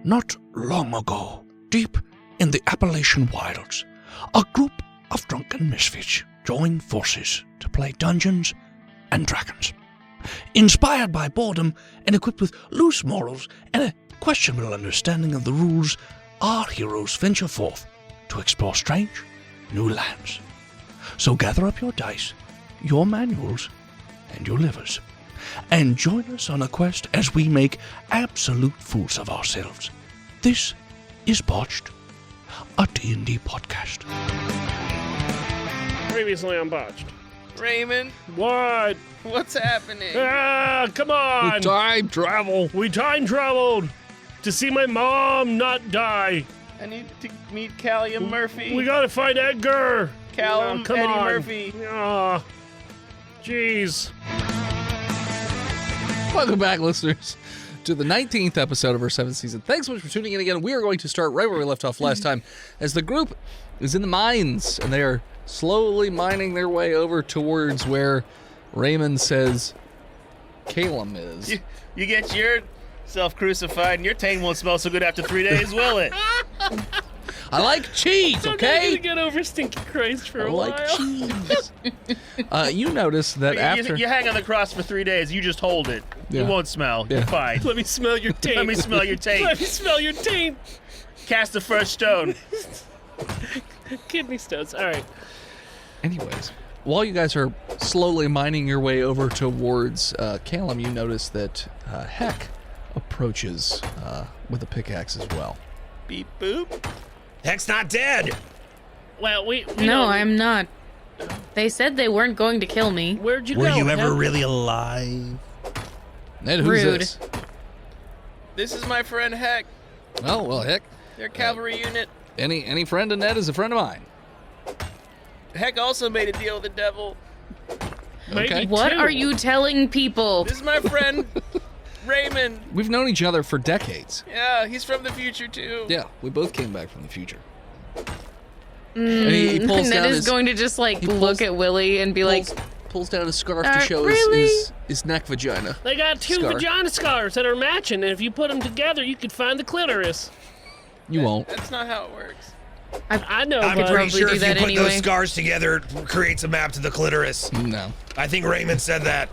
Not long ago, deep in the Appalachian wilds, a group of drunken misfits joined forces to play Dungeons and Dragons. Inspired by boredom and equipped with loose morals and a questionable understanding of the rules, our heroes venture forth to explore strange new lands. So gather up your dice, your manuals, and your livers, and join us on a quest as we make absolute fools of ourselves. This is Botched, a D&D podcast. Previously on Botched. Raymond, What? what's happening? Ah, come on! Time travel. We time traveled to see my mom not die. I need to meet Callie and Murphy. We gotta find Edgar. Callum, Come Eddie on. Murphy. Ah, jeez. Welcome back, listeners, to the 19th episode of our 7th season. Thanks so much for tuning in again. We are going to start right where we left off last time, as the group is in the mines, and they are slowly mining their way over towards where Raymond says Calum is. You get yourself crucified, and your taint won't smell so good after 3 days, will it? I like cheese, I'm okay? gonna get over Stinky Christ for I a like while. cheese. You notice that after... You hang on the cross for 3 days, you just hold it. Yeah. It won't smell. Yeah. You're fine. Let me smell your taint. Let me smell your taint. Let me smell your taint. Cast the first stone. Kidney stones. All right. Anyways, while you guys are slowly mining your way over towards Calum, you notice that Heck approaches with a pickaxe as well. Beep boop. Heck's not dead. Well, we No, know- I'm not. They said they weren't going to kill me. Where'd you Were go? you ever Heck? really alive? Ned, who's Rude. this? This is my friend Heck. Oh, well, Heck. Their cavalry unit. Any friend of Ned is a friend of mine. Heck also made a deal with the devil. Maybe Okay. What two. are you telling people? This is my friend Raymond. We've known each other for decades. Yeah, he's from the future too. Yeah, we both came back from the future. And he pulls Ned down is his, going to just like he pulls- look at Willie and be like, pulls down his scarf to show really? his neck vagina. They got two Scar. vagina scars that are matching, and if you put them together, you could find the clitoris. You won't. That's not how it works. I know, I'm but pretty probably sure do if you that put anyway. those scars together, it creates a map to the clitoris. No, I think Raymond said that.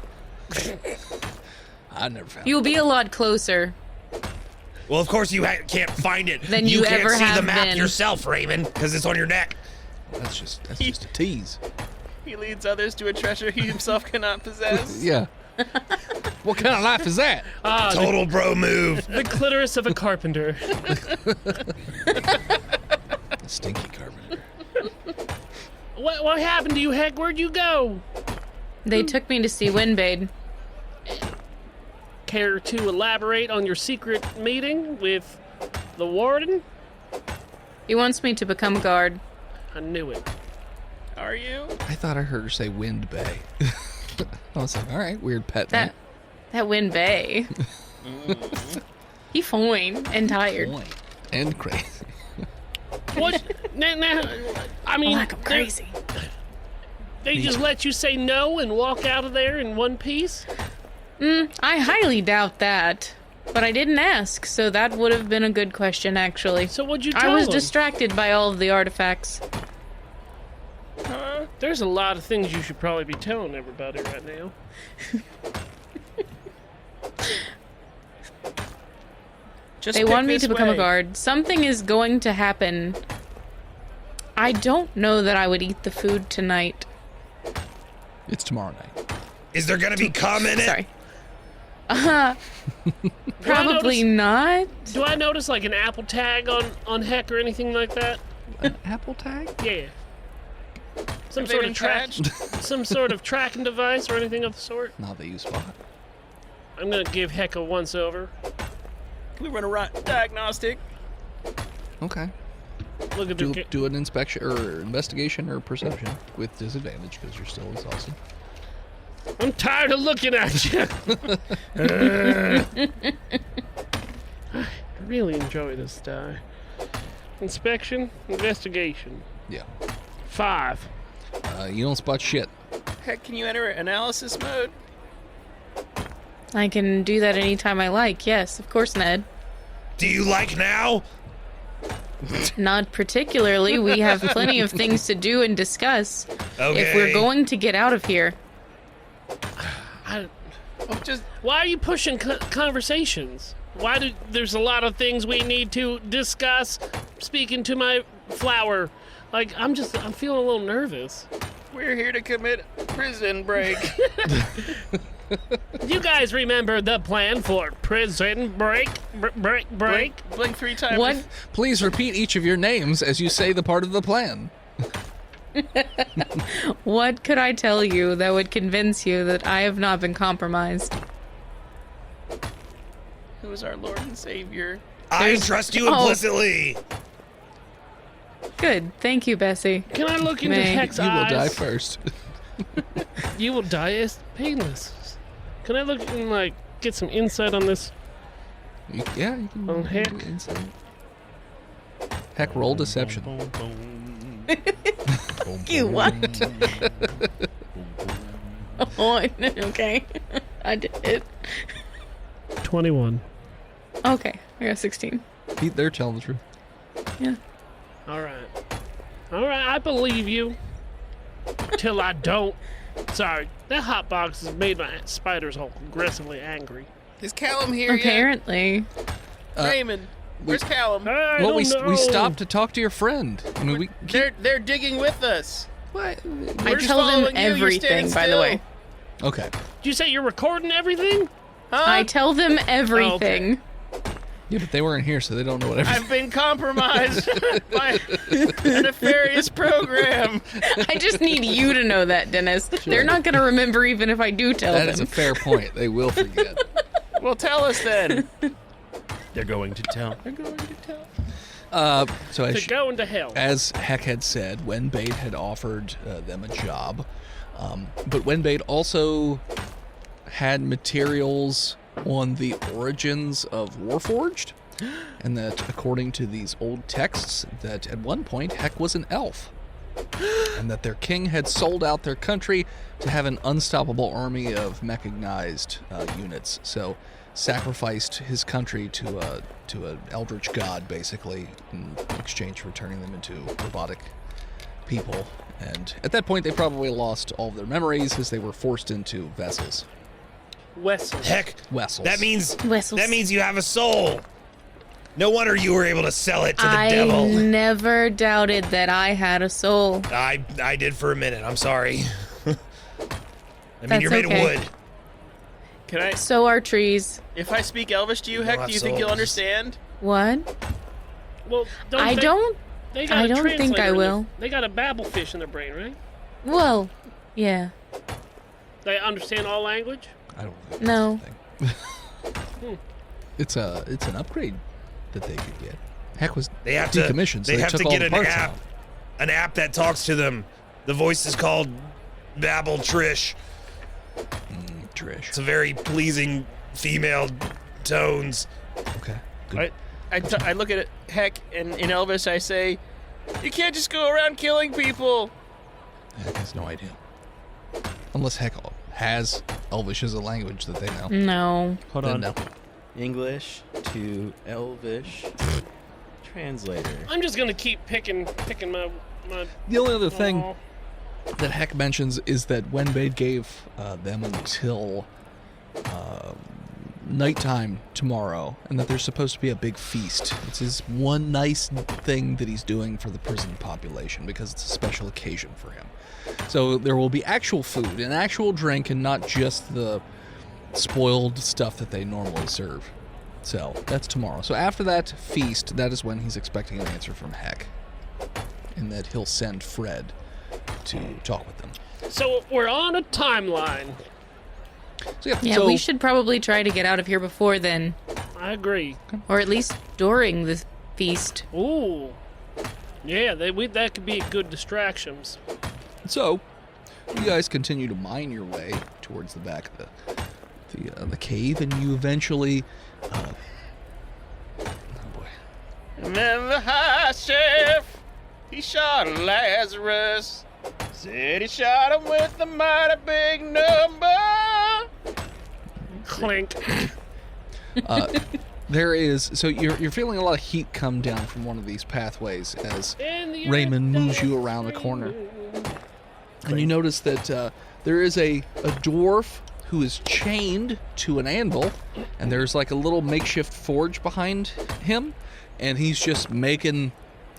I never found you'll be a lot closer. Well, of course you can't find it. Than you can't ever see the have map been. yourself, Raymond, because it's on your neck. it. That's just a tease. He leads others to a treasure he himself cannot possess. Yeah. What kind of life is that? Total bro move. the clitoris of a carpenter. Stinky carpenter. What happened to you, Heck? Where'd you go? They took me to see Windbade. Care to elaborate on your secret meeting with the warden? He wants me to become a guard. I knew it. Are you? I thought I heard her say Wind Bay. I was like, all right, weird pet name. That Windbay. He fine and tired. Boy. And crazy. What? Now, I mean, Like I'm crazy. they just let you say no and walk out of there in one piece? I highly doubt that. But I didn't ask, so that would have been a good question, actually. So what'd you tell I was them? distracted by all of the artifacts. There's a lot of things you should probably be telling everybody right now. Just They pick want me this to become a way. guard. Something is going to happen. I don't know that I would eat the food tonight. It's tomorrow night. Is there gonna be cum in it? Sorry. Probably not. Do I notice like an Apple tag on Heck or anything like that? An apple tag? Yeah. Some Have they sort been of track, trashed? some sort of tracking device or anything of the sort. Not that you spot. I'm gonna give Heck a once over. Can we run a diagnostic? Okay. Look at the Do an inspection or investigation or perception with disadvantage because you're still exhausted. I'm tired of looking at you. I really enjoy this die. Inspection, investigation. Yeah. 5. You don't spot shit. Heck, can you enter analysis mode? I can do that anytime I like. Yes, of course, Ned. Do you like now? Not particularly. We have plenty of things to do and discuss. Okay. If we're going to get out of here. Why are you pushing conversations? There's a lot of things we need to discuss. Speaking to my flower, like I'm feeling a little nervous. We're here to commit prison break. You guys remember the plan for prison break? Blink 3 times. What? Please repeat each of your names as you say the part of the plan. What could I tell you that would convince you that I have not been compromised? Who is our Lord and Savior? I trust you implicitly. Good. Thank you, Bessie. Can I look into Meg, Heck's You will eyes? die first. You will die. It's painless. Can I look and get some insight on this? You can. On Heck? Heck, roll deception. You what? Oh, okay. I did it. 21. Okay, I got 16. Pete, they're telling the truth. Yeah. All right, I believe you. Till I don't. Sorry, that hot box has made my spiders all aggressively angry. Is Callum here Apparently. Raymond, where's Callum? I Well, don't know. we stopped to talk to your friend. I mean, They're digging with us. what? I We're just tell them following you, you're everything, standing by the still. way. Okay. Did you say you're recording everything? Huh? I tell them everything. Yeah, but they weren't here, so they don't know what everything. I've been compromised by a nefarious program. I just need you to know that, Dennis. They're not going to remember even if I do tell That them. is a fair point. They will forget. Well, tell us then. They're going to tell. They're going to tell. So To go into hell. as Heck had said, Wenbait had offered them a job, but Wenbait also had materials on the origins of Warforged, and that according to these old texts, that at one point Heck was an elf, and that their king had sold out their country to have an unstoppable army of mechanized units. So sacrificed his country to an eldritch god, basically, in exchange for turning them into robotic people. And at that point, they probably lost all of their memories as they were forced into vessels. Wessel. Heck, Vessels. that means Whistles. you have a soul. No wonder you were able to sell it to the I devil. never doubted that I had a soul. I did for a minute. I'm sorry. I mean, That's you're made okay. of wood. Can I? So are trees. If I speak Elvish to you, Heck, have do you think you'll souls. understand? What? Well, I don't. They got I a don't think translator I in will. They got a babble fish in their brain, right? Well, yeah. They understand all language. I don't think No. it's an upgrade that they could get. Heck was They have to decommissioned, so They they have took to all get the an parts app, out. an app that talks to them. The voice is called Babble Trish. Trish. It's a very pleasing female tones. Okay. Good. I look at it, Heck, and in Elvish I say, you can't just go around killing people. Heck has no idea. Unless Heck has Elvish as a language that they know. No. Hold Then on. no. English to Elvish translator. I'm just gonna keep picking my. The only other thing Aw. that Heck mentions is that Wenbade gave them until nighttime tomorrow, and that there's supposed to be a big feast. It's his one nice thing that he's doing for the prison population because it's a special occasion for him. So there will be actual food and actual drink and not just the spoiled stuff that they normally serve. So that's tomorrow. So after that feast, that is when he's expecting an answer from Heck, and that he'll send Fred to talk with them. So we're on a timeline. So yeah, Yeah, so we should probably try to get out of here before then. I agree. Or at least during the feast. Ooh. Yeah, that could be good distractions. So, you guys continue to mine your way towards the back of the cave, and you eventually. Oh boy! And then the high chef, he shot Lazarus. Said he shot him with a mighty big number. Clink. there is. So you're feeling a lot of heat come down from one of these pathways as In the Raymond moves you around the corner, and you notice that there is a dwarf who is chained to an anvil, and there's like a little makeshift forge behind him, and he's just making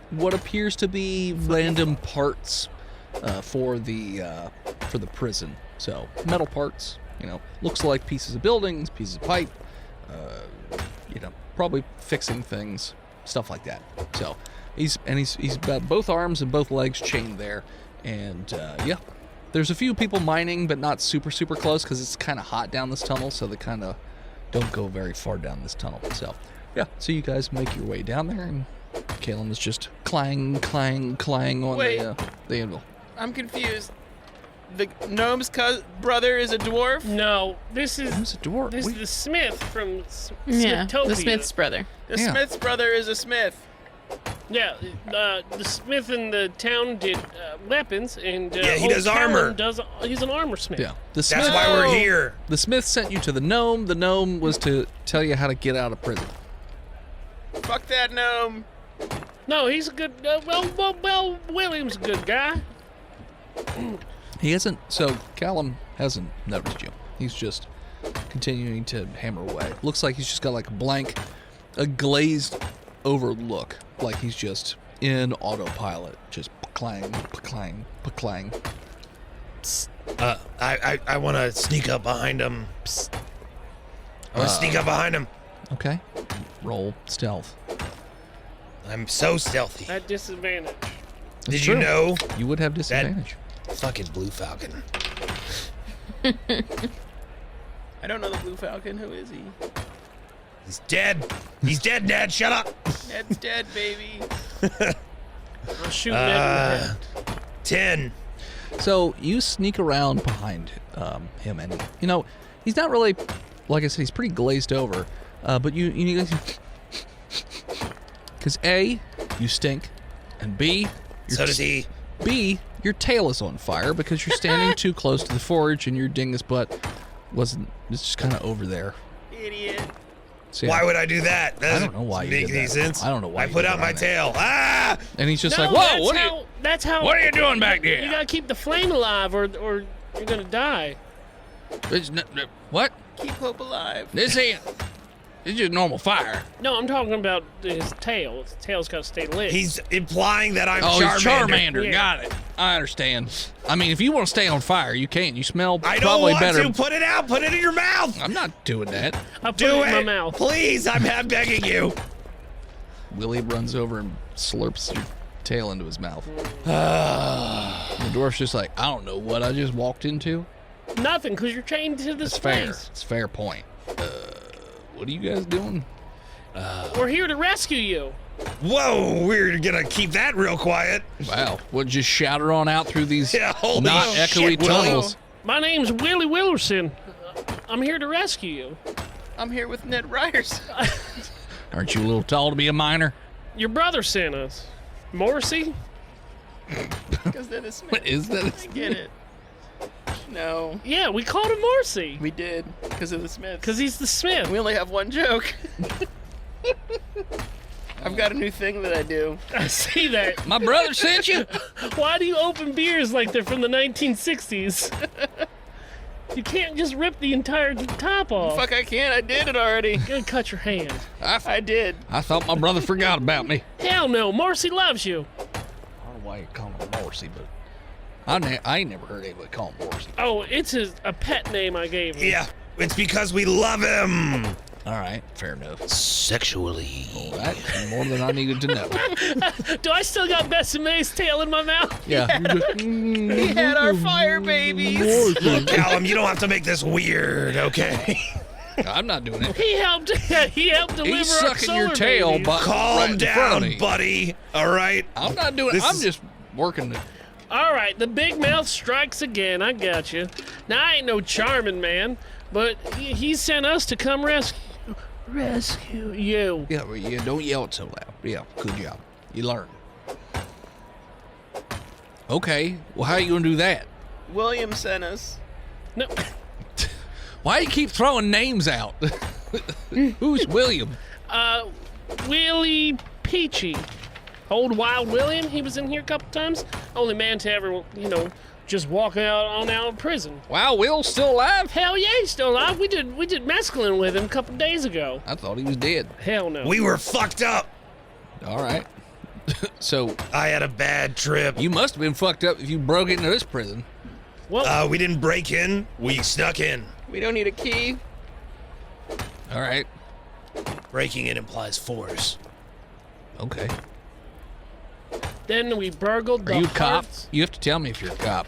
what appears to be random parts for the prison. So metal parts, looks like pieces of buildings, pieces of pipe, probably fixing things, stuff like that. So he's got both arms and both legs chained there, and there's a few people mining, but not super close because it's kind of hot down this tunnel, so they kind of don't go very far down this tunnel. So so you guys make your way down there, and Caleb is just clang on the anvil. I'm confused. The gnome's brother is a dwarf? No, this is Who's a dwarf? this is the Smith from Yeah, Smithtopia. the Smith's brother. The Yeah. Smith's brother is a smith. Yeah, the Smith in the town did weapons, and Yeah, he old does Callum armor. He's an armor smith. Yeah, the That's Smith. why we're here. The Smith sent you to the gnome. The gnome was to tell you how to get out of prison. Fuck that gnome. No, he's a good. Well, William's a good guy. He hasn't. So Callum hasn't noticed you. He's just continuing to hammer away. Looks like he's just got like a glazed over look, like he's just in autopilot, just clang. I want to sneak up behind him. Psst. I want to sneak up behind him. Okay, roll stealth. I'm so stealthy. At disadvantage. Did true. you know? You would have disadvantage. Fucking Blue Falcon. I don't know the Blue Falcon. Who is he? He's dead. He's dead, Dad. Shut up. Ned's dead, baby. I'll shoot Ned in the head. 10. So you sneak around behind him, and he's not really, like I said, he's pretty glazed over. But you because A, you stink, and B, So does he. B, your tail is on fire because you're standing too close to the forge, and your dingus butt it's just kind of over there. Idiot. So, Why would I do that? That I doesn't don't know why you make did any that. sense. I don't know why I you put did out it my right there. tail. Ah! And he's just No, like, whoa, that's how. What are you doing back there? You gotta keep the flame alive, or you're gonna die. What? Keep hope alive. This ain't. It's just normal fire. No, I'm talking about his tail. His tail's gotta stay lit. He's implying that I'm Oh, Charmander. it's Charmander. Yeah. Got it. I understand. I mean, if you want to stay on fire, you can. You smell I don't probably want better. to. Put it out. Put it in your mouth. I'm not doing that. I put Do it in my it. mouth. Please. I'm begging you. Willie runs over and slurps your tail into his mouth. The dwarf's just like, I don't know what I just walked into. Nothing, because you're chained to this It's fair. place. It's a fair point. What are you guys doing? We're here to rescue you. Whoa. We're going to keep that real quiet. Wow. Well, just shout her on out through these Yeah, holy not shit, echoey Willie. tunnels. My name's Willie Willerson. I'm here to rescue you. I'm here with Ned Ryers. Aren't you a little tall to be a miner? Your brother sent us. Morrissey? Because Ned is Smith. What is that? I get it. No, Yeah, we called him Morrissey. we did. Because of the Smiths. Because he's the Smith. we only have one joke. I've got a new thing that I do. I see that. My brother sent you. Why do you open beers like they're from the 1960s? You can't just rip the entire top off. Fuck, I can't. I did it already. You're gonna cut your hand. I did. I thought my brother forgot about me. Hell no, Morrissey loves you. I don't know why you call him Morrissey, but I ain't never heard anybody call him Morrissey. Oh, it's a pet name I gave him. Yeah. It's because we love him. All right, fair enough. Sexually. All right, more than I needed to know. Do I still got Bessamay's tail in my mouth? Yeah. We had our fire babies. Look, Callum, you don't have to make this weird, okay? I'm not doing it. He helped deliver He's our sucking your solar tail, babies. but Calm right in front down, of me. buddy. All right? I'm not doing it. This I'm is- just working it. All right, the big mouth strikes again. I got you. Now I ain't no charming man, but he sent us to come rescue you. Yeah, well, yeah, don't yell it so loud. Yeah, good job. You learn. Okay, well, how are you going to do that? William sent us. No, Why do you keep throwing names out? Who's William? Willie Peachy. Old Wild William, he was in here a couple times. Only man to ever, just walk out of prison. Wow, Will's still alive? Hell yeah, he's still alive. We did mescaline with him a couple days ago. I thought he was dead. Hell no. We were fucked up. All right. So I had a bad trip. you must have been fucked up if you broke into this prison. Well, We didn't break in. We snuck in. We don't need a key. All right. Breaking in implies force. Okay. then we burgled Are the you a cop? hearts- You have to tell me if you're a cop.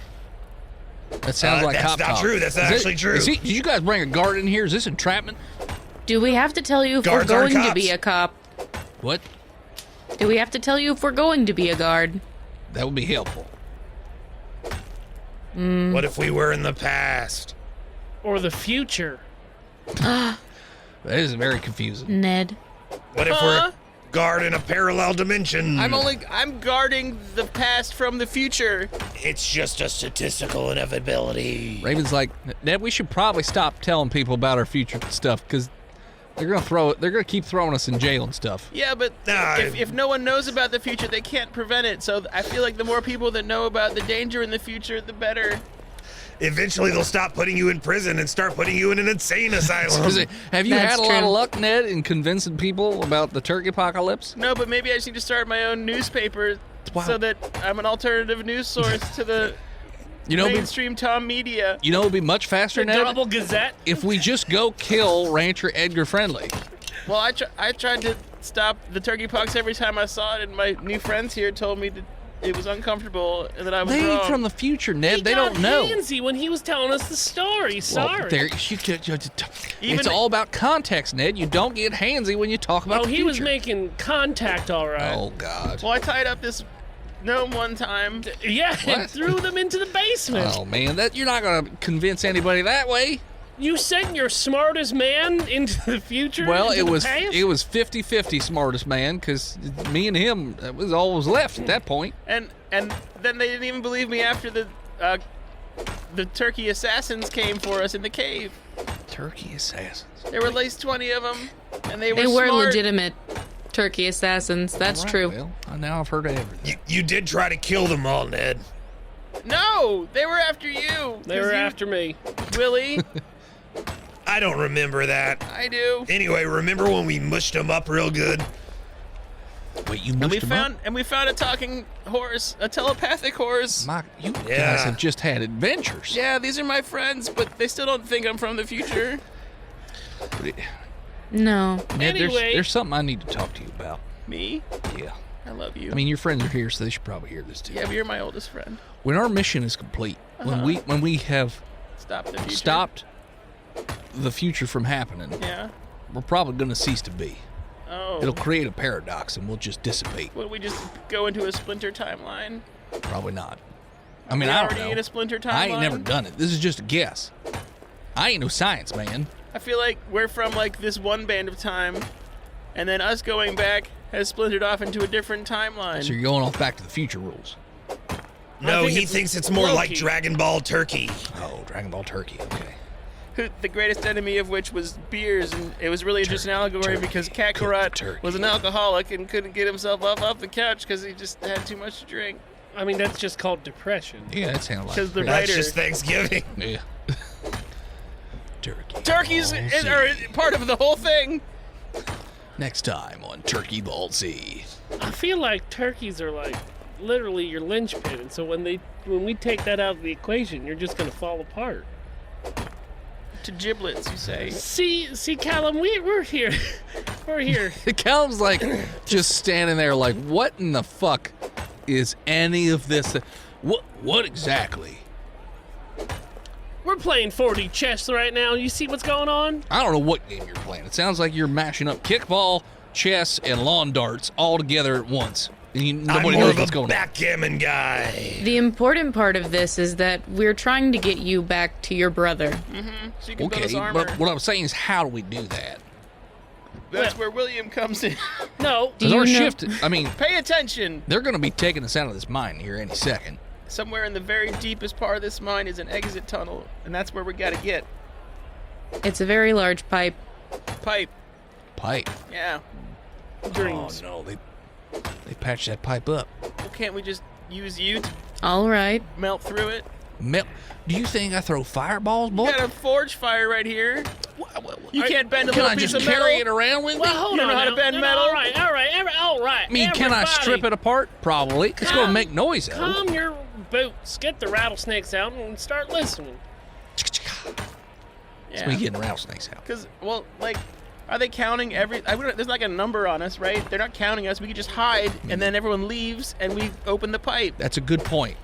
That sounds like that's cop not talk. true. That's not Is actually true. Did you guys bring a guard in here? Is this entrapment? Do we have to tell you if Guards we're aren't going to cops. be a cop? What? Do we have to tell you if we're going to be a guard? That would be helpful. What if we were in the past? Or the future. That is very confusing. Ned. What if we're a guard in a parallel dimension? I'm guarding the past from the future. It's just a statistical inevitability. Raven's like, Ned, we should probably stop telling people about our future stuff because they're gonna keep throwing us in jail and stuff. Yeah, but Nah, if no one knows about the future, they can't prevent it. So I feel like the more people that know about the danger in the future, the better. Eventually, they'll stop putting you in prison and start putting you in an insane asylum. Have you That's had a lot of true. luck, Ned, in convincing people about the turkey apocalypse? No, but maybe I just need to start my own newspaper Wow. so that I'm an alternative news source to the You know, mainstream Tom media. you know, it'd be much faster, The Ned, Double Gazette. if we just go kill Rancher Edgar Friendly. Well, I tried to stop the turkey pox every time I saw it, and my new friends here told me that it was uncomfortable and that I was They wrong. from the future, Ned. He They got don't know. handsy when he was telling us the story. Well, Sorry. it's Even- all about context, Ned. You don't get handsy when you talk about Oh, the he was future. making contact, all right. Oh, God. Well, I tied up this gnome one time. Yeah, and What? threw them into the basement. Oh, man. You're not going to convince anybody that way. You sent your smartest man into the future? Well, into it the was past? 50-50 smartest man because me and him, that was all was left at that point. And then they didn't even believe me after the turkey assassins came for us in the cave. Turkey assassins. There were at least 20 of them, and they were They were smart. legitimate turkey assassins. That's All right, true. Well, now I've heard of everything. You did try to kill them all, Ned. No, they were after you. They were after me. Willie. I don't remember that. I do. Anyway, remember when we mushed them up real good? Wait, you And mushed we him found a talking horse, a telepathic horse. up? You guys Yeah. have just had adventures. Yeah, these are my friends, but they still don't think I'm from the future. No. Ned, Anyway. there's something I need to talk to you about. Me? Yeah. I love you. I mean, your friends are here, so they should probably hear this too. yeah, but you're my oldest friend. When our mission is complete, when we have Stop the future. stopped the future from happening, Yeah. we're probably going to cease to be. Oh. It'll create a paradox, and we'll just dissipate. Would we just go into a splinter timeline? Probably not. I mean, we I already don't in know. a splinter timeline? I ain't never done it. This is just a guess. I ain't no science man. I feel like we're from like this one band of time, and then us going back has splintered off into a different timeline. So you're going off Back to the Future rules. No, think he it's thinks it's more like Loki. Dragon Ball Turkey. Oh, Dragon Ball Turkey. Okay. The greatest enemy of which was beers, and it was really just an allegory turkey, because cook the Kakarot turkey. was an alcoholic and couldn't get himself off the couch because he just had too much to drink. I mean, that's just called depression. Yeah, that sounds like Because the crazy. That's writer, just Thanksgiving. Yeah. Turkey. turkeys Ball are Z. part of the whole thing. Next time on Turkey Ball Z. I feel like turkeys are like literally your linchpin, and so when we take that out of the equation, you're just gonna fall apart. To giblets, you say. See, Callum, we're here. We're here. Callum's like just standing there like, what in the fuck is any of this? What exactly? We're playing 4D chess right now. You see what's going on? I don't know what game you're playing. It sounds like you're mashing up kickball, chess, and lawn darts all together at once. And I'm nobody more knows of what's a going on. backgammon guy. The important part of this is that we're trying to get you back to your brother. So you can build Okay, us armor. but what I'm saying is, how do we do that? That's where William comes in. No. Do Because you our know- shift, I mean, Pay attention. they're going to be taking us out of this mine here any second. Somewhere in the very deepest part of this mine is an exit tunnel, and that's where we gotta get. It's a very large pipe. Pipe. pipe. Yeah. Dreams. Oh, no, they patched that pipe up. Well, can't we just use you to All right. melt through it? Do you think I throw fireballs, boy? You got a forge fire right here. You can't bend a Can little I piece just of metal. carry it around with me? Well, hold You on know how to now. bend metal? All right. I mean, can I strip it apart? Probably. It's going to make noise, though. Calm your boots. Get the rattlesnakes out and start listening. It's me getting rattlesnakes out. Because, well, like, are they counting there's like a number on us, right? They're not counting us. We could just hide, and then everyone leaves, and we open the pipe. That's a good point.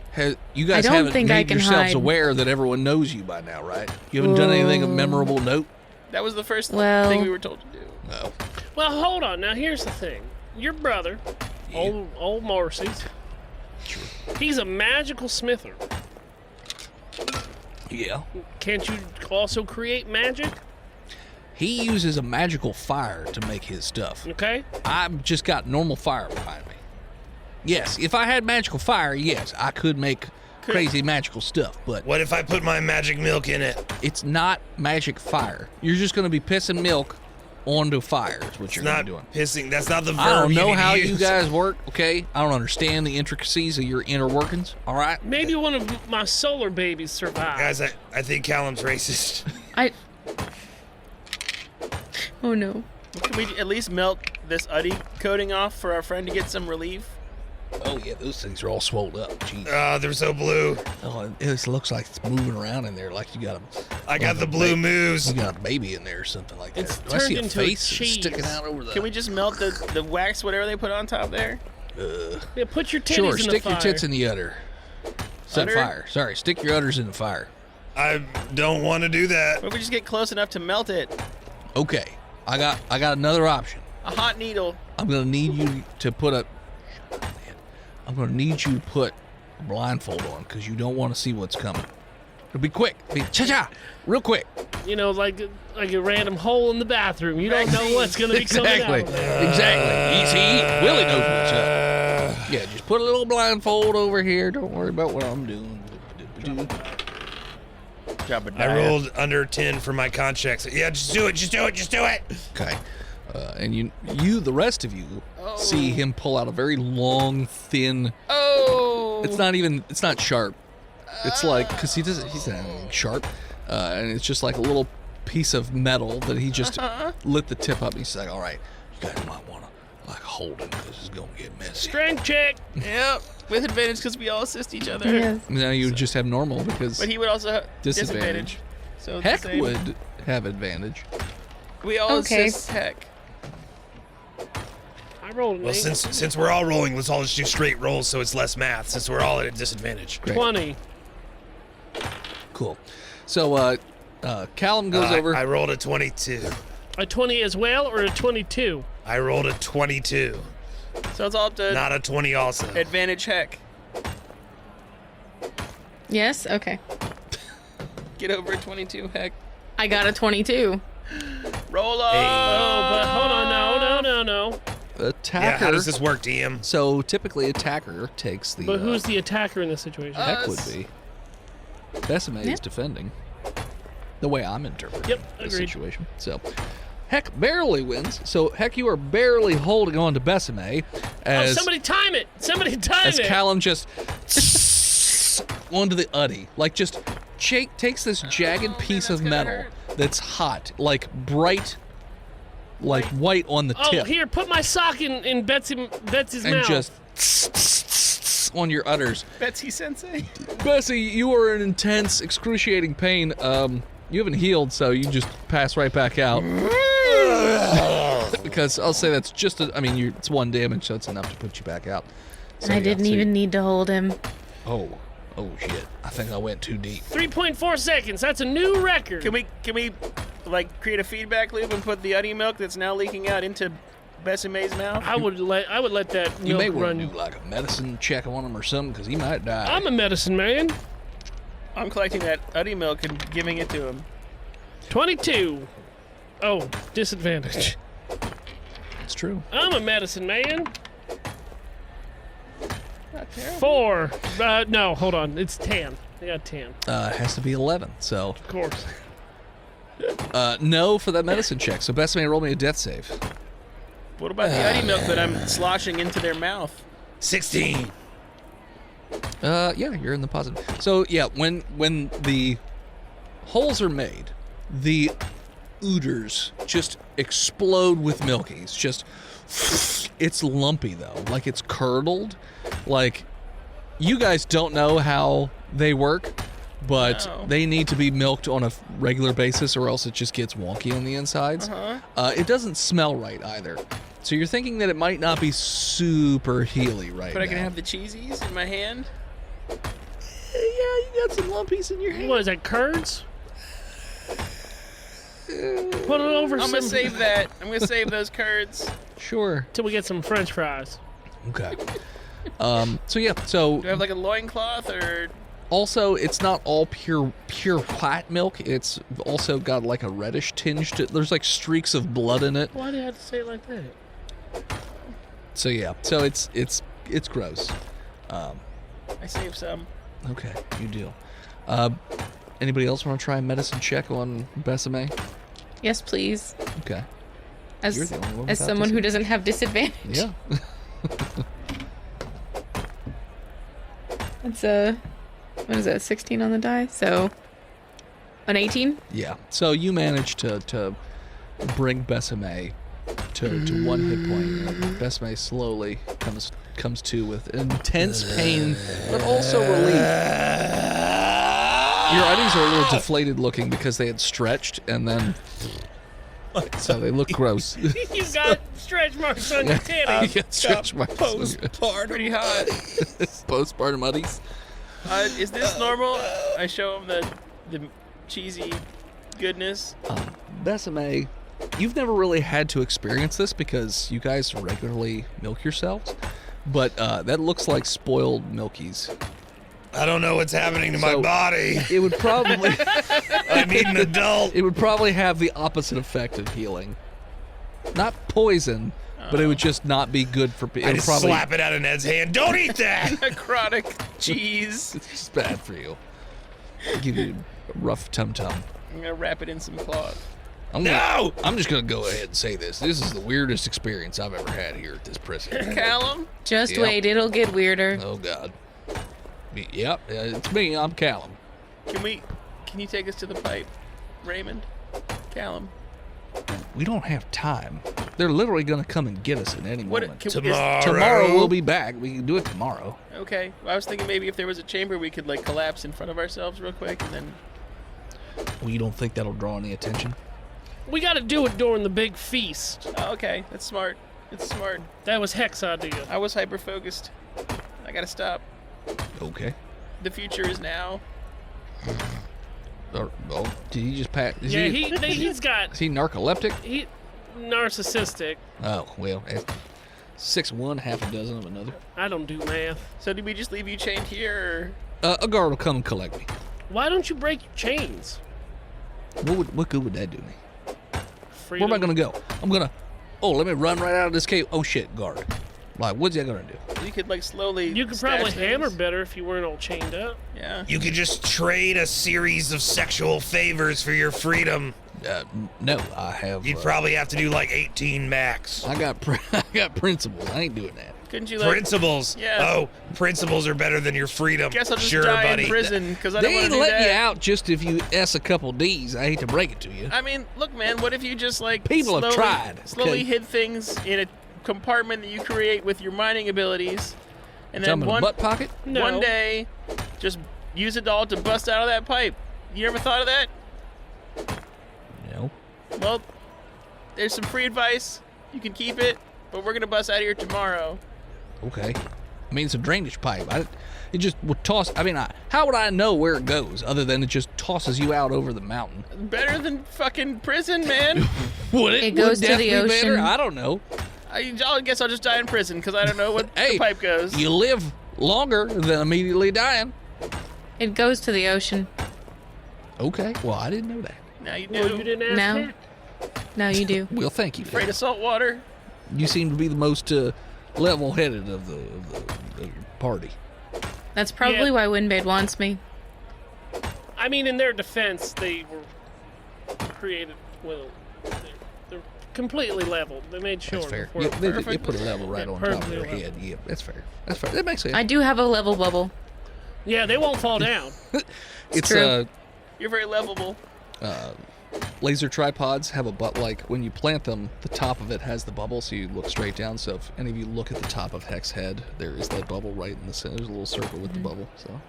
You guys I don't haven't think I made can yourselves hide. aware that everyone knows you by now, right? You haven't done anything of memorable note? That was the first Well- thing we were told to do. No. Well, hold on. Now, here's the thing. Your brother, old Morrissey's, he's a magical smither. Yeah. Can't you also create magic? He uses a magical fire to make his stuff. Okay. I've just got normal fire behind me. Yes, if I had magical fire, yes, I could make crazy magical stuff, but What if I put my magic milk in it? it's not magic fire. You're just going to be pissing milk onto fire is what It's you're not doing. pissing. That's not the verb I don't you know need to how use. you guys work, okay? I don't understand the intricacies of your inner workings, all right? Maybe one of my solar babies survived. Guys, I think Callum's racist. Oh no. Can we at least melt this Uddy coating off for our friend to get some relief? Oh, yeah, those things are all swelled up. Jeez. They're so blue. Oh, it looks like it's moving around in there like you got I got the blue moves. You got a baby in there or something like that. It's Do I see a turned into a face cheese. sticking out over the... Can we just melt the wax, whatever they put on top there? Yeah, put your titties Sure, in the stick fire. your tits in the udder. Set Udder? fire. Sorry, stick your udders in the fire. I don't want to do that. What if we just get close enough to melt it? Okay, I got another option. A hot needle. I'm gonna need you to put a blindfold on because you don't want to see what's coming. It'll be quick. Be cha-cha, real quick. You know, like a random hole in the bathroom. You don't know what's going to be coming Exactly. out. Exactly. Willie knows what's up. Yeah, just put a little blindfold over here. Don't worry about what I'm doing. I rolled under 10 for my con checks. Yeah, just do it. Just do it. Just do it. Okay. And you, the rest of you, see him pull out a very long, thin. Oh! It's not sharp. It's like, because he's not anything sharp. And it's just like a little piece of metal that he just lit the tip up. And he's like, all right, you guys might want to like hold him because it's going to get messy. Strength check. Yep. With advantage because we all assist each other. Yeah. Now you would just have normal because But he would also have Disadvantage. disadvantage. So it's Heck the same. would have advantage. We all Okay. assist Heck. I rolled an Well, 8. since we're all rolling, let's all just do straight rolls so it's less math. Since we're all at a disadvantage. Great. 20. Cool. So Callum goes over. I rolled a 22. A 20 as well, or a 22? I rolled a 22. So it's all up to Not a 20 also. advantage Heck. Yes? Okay. Get over a 22 Heck. I got a 22. Roll up. Oh, but hold on. No. Attacker. Yeah, how does this work, DM? So typically, attacker takes the. But who's the attacker in this situation? Heck would Us. be. Besame is Yeah. defending. The way I'm interpreting Yep, the agreed. situation. So, Heck barely wins. So, Heck, you are barely holding on to Besame as Somebody time it. Somebody time as it. Callum just onto the uddy, like just takes this jagged piece that's of gonna metal that's hot, like bright, like white on the Oh, tip, here, put my sock in Betsy's and mouth. just on your udders. Betsy Sensei. Bessie, you are in intense, excruciating pain. You haven't healed, so you just pass right back out. Because I'll say that's just it's 1 damage, so it's enough to put you back out. So, I yeah, didn't so even need to hold him. Oh shit! I think I went too deep. 3.4 seconds. That's a new record. Can we like create a feedback loop and put the Uddy milk that's now leaking out into Bessame's mouth? I would let that You may milk want to run. do like a medicine check on him or something, because he might die. I'm a medicine man. I'm collecting that Uddy milk and giving it to him. 22. Oh, disadvantage. It's true. I'm a medicine man. Not terrible. 4. No, hold on. It's 10. I got 10. It has to be 11. So Of course. No for that medicine check. So best man, roll me a death save. What about the Uddy milk that I'm sloshing into their mouth? 16. Yeah, you're in the positive. So yeah, when the holes are made, the ooders just explode with milkies. Just it's lumpy though, like it's curdled. Like you guys don't know how they work, but they need to be milked on a regular basis, or else it just gets wonky on the insides. It doesn't smell right either. So you're thinking that it might not be super healy right But now. I can have the cheesies in my hand? Yeah, you got some lumpies in your hand. What is that, curds? Put it over I'm some... gonna save that. I'm gonna save those curds. Sure. Till we get some french fries. Okay. So yeah, so Do I have like a loincloth or... also it's not all pure white milk. It's also got like a reddish tinge to it. There's like streaks of blood in it. Why do you have to say it like that? So yeah, so it's gross. I saved some. Okay, you deal. Anybody else want to try a medicine check on Besame? Yes, please. Okay. You're As the only one as without someone who doesn't have disadvantage. Yeah. It's what is that? 16 on the die. So an 18. Yeah. So you managed to bring Besame to 1 hit point. And Besame slowly comes to with intense pain, but also relief. Your eyes are a little deflated looking because they had stretched, and then so they look gross. You got stretch marks on your titties. You got stretch marks. Pretty hot. Postpartum uddies. Is this normal? I show them the cheesy goodness. Besame, you've never really had to experience this because you guys regularly milk yourselves, but that looks like spoiled milkies. I don't know what's happening to my So- body. It would probably I need an adult. it would probably have the opposite effect of healing. Not poison, but it would just not be good for people. I just slap it out of Ned's hand. Don't eat that. Necrotic cheese. It's just bad for you. Give you a rough tum-tum. I'm gonna wrap it in some cloth. I'm just gonna go ahead and say this. This is the weirdest experience I've ever had here at this prison. Callum? Just Yep. wait, it'll get weirder. Oh God. Yep, it's me. I'm Callum. Can you take us to the pipe, Raymond? Callum? We don't have time. They're literally gonna come and get us at any moment. Tomorrow. We'll be back. We can do it tomorrow. Okay. Well, I was thinking maybe if there was a chamber we could like collapse in front of ourselves real quick and then... Well, you don't think that'll draw any attention? We got to do it during the big feast. Oh, okay. That's smart. It's smart. That was Heck's idea. I was hyper-focused. I gotta stop. Okay. The future is now. Oh, did he just pat? Is Yeah, he, he's got... is he narcoleptic? He narcissistic. Oh, well, 6-1, half a dozen of another. I don't do math. So did we just leave you chained here, A guard will come and collect me. Why don't you break your chains? What good would that do me? Freedom. Where am I gonna go? Let me run right out of this cave. Oh shit, guard. Like, what's that gonna do? or you could like slowly... You could stash probably hammer things? better if you weren't all chained up. Yeah. You could just trade a series of sexual favors for your freedom. No, I have. You'd probably have to do like 18 max. I got principles. I ain't doing that. Couldn't you like... Principles. Yeah. Oh, principles are better than your freedom. Guess I'll just sure, die buddy. in prison because I don't They want ain't to do letting that. you out just if you S a couple D's. I hate to break it to you. I mean, look, man. What if you just like People have tried, slowly okay? hid things in a compartment that you create with your mining abilities, and Tell then me the butt pocket. No. one day, just use it all to bust out of that pipe. You ever thought of that? No. Well, there's some free advice. You can keep it, but we're gonna bust out of here tomorrow. Okay. I mean, it's a drainage pipe. It just would toss. I mean, how would I know where it goes other than it just tosses you out over the mountain? Better than fucking prison, man. Would It goes would to the death be better? ocean. I don't know. I guess I'll just die in prison because I don't know what Hey, the pipe goes. You live longer than immediately dying. It goes to the ocean. Okay. Well, I didn't know that. Now you do. Well, you didn't ask No. that. No, you do. Well, thank you. Afraid of salt water? You seem to be the most level-headed of the party. That's probably Yeah. why Windbade wants me. I mean, in their defense, they were created. Well, they're completely leveled. They made sure. That's fair. before- They put a level right Yeah, on top of perfectly their level. head. Yeah, that's fair. That's fair. That makes sense. I do have a level bubble. Yeah, they won't fall down. It's true. You're very lovable. Laser tripods have a butt, like when you plant them, the top of it has the bubble, so you look straight down. So if any of you look at the top of Heck's head, there is that bubble right in the center. There's a little circle with the bubble, so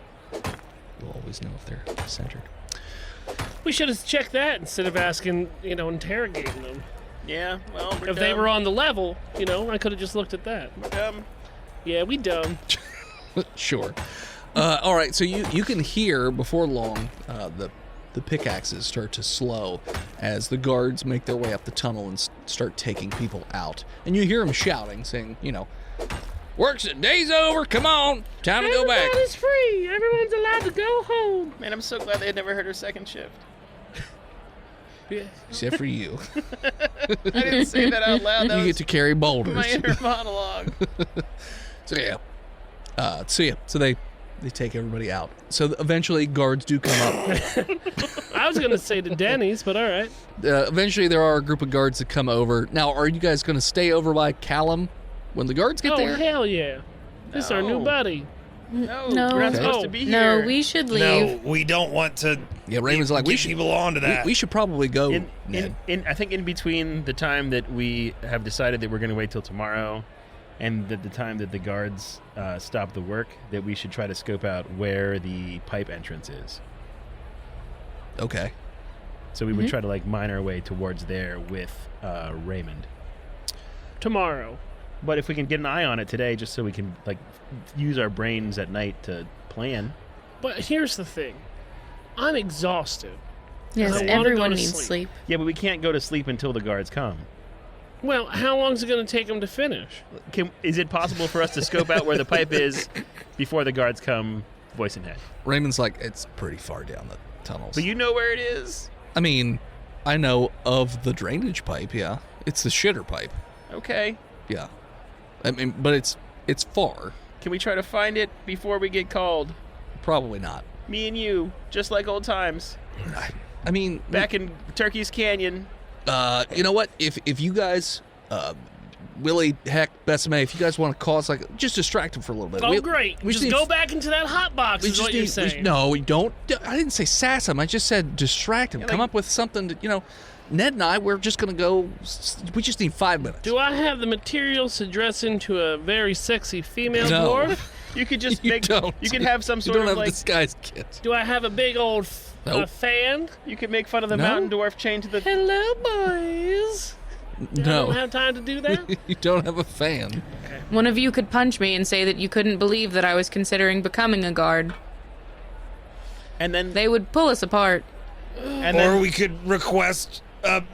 you'll always know if they're centered. We should have checked that instead of asking, interrogating them. Yeah, well, we're If they were on the level, I could have just looked at that. We're dumb. Yeah, we dumb. Sure. All right, so you can hear before long the pickaxes start to slow as the guards make their way up the tunnel and start taking people out. And you hear them shouting, saying, work's day's over, come on, time to go back. Everybody's free. Everyone's allowed to go home. Man, I'm so glad they had never heard her second shift. Yeah. Except for you. I didn't say that out loud. That You was get to carry boulders. my inner monologue. So yeah. So they take everybody out. So eventually guards do come up. I was going to say to Denny's, but all right. Eventually there are a group of guards that come over. Now, are you guys going to stay over by Callum when the guards get Oh, there? hell yeah. This is our new No. buddy. No, No. we're not Okay. supposed to be No, here. we should leave. No, we don't want to. Yeah, Raymond's like, we get should people onto that. we should probably go. Ned. I think in between the time that we have decided that we're going to wait till tomorrow and the time that the guards stop the work, that we should try to scope out where the pipe entrance is. Okay. So we would try to mine our way towards there with Raymond. Tomorrow. But if we can get an eye on it today, just so we can use our brains at night to plan. But here's the thing. I'm exhausted. Yes, I wanna everyone go to needs sleep. sleep. Yeah, but we can't go to sleep until the guards come. Well, how long is it going to take them to finish? Is it possible for us to scope out where the pipe is before the guards come, voice in head? Raymond's like, it's pretty far down the tunnels. But you know where it is? I mean, I know of the drainage pipe, yeah. It's the shitter pipe, Okay. yeah. I mean, but it's far. Can we try to find it before we get called? Probably not. Me and you, just like old times. I mean, Back in Turkey's Canyon. you know what? If you guys, Willie, Heck, Besame, if you guys want to cause just distract him for a little bit. Oh, great. we Just need- go back into that hot box We is just what you're need, saying. no, we don't. I didn't say sass him. I just said distract him. Yeah, Come up with something to, Ned and I, we're just going to go. We just need 5 minutes. Do I have the materials to dress into a very sexy female No. dwarf? You could just You make. don't. You could have some You sort don't of have disguise kit. Do I have a big old Nope. fan? You could make fun of the No. mountain dwarf chained to the. Hello, boys. I No. don't have time to do that. You don't have a fan. One of you could punch me and say that you couldn't believe that I was considering becoming a guard. And then. They would pull us apart. And or then. we could request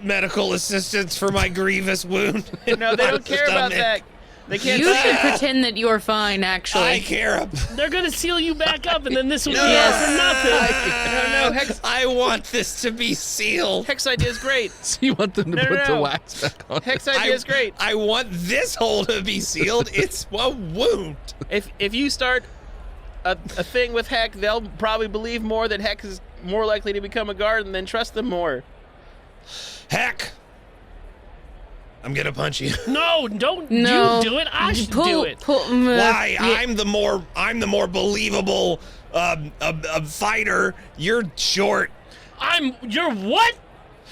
medical assistance for my grievous wound. No, they My don't care about stomach. that. They can't. You should pretend that you're fine, actually. I care. They're gonna seal you back up, and then this will be Yes. for nothing. No, Hex. I want this to be sealed. Hex idea is great. So you want them to No, no, put the no. wax back on? Hex idea is great. I want this hole to be sealed. It's a wound. If you start a thing with Heck, they'll probably believe more that Heck is more likely to become a guard and then trust them more. Heck. I'm gonna punch you. No, don't No. you do it. I should pull, do it. Why? yeah. I'm the more believable fighter. You're short. You're what?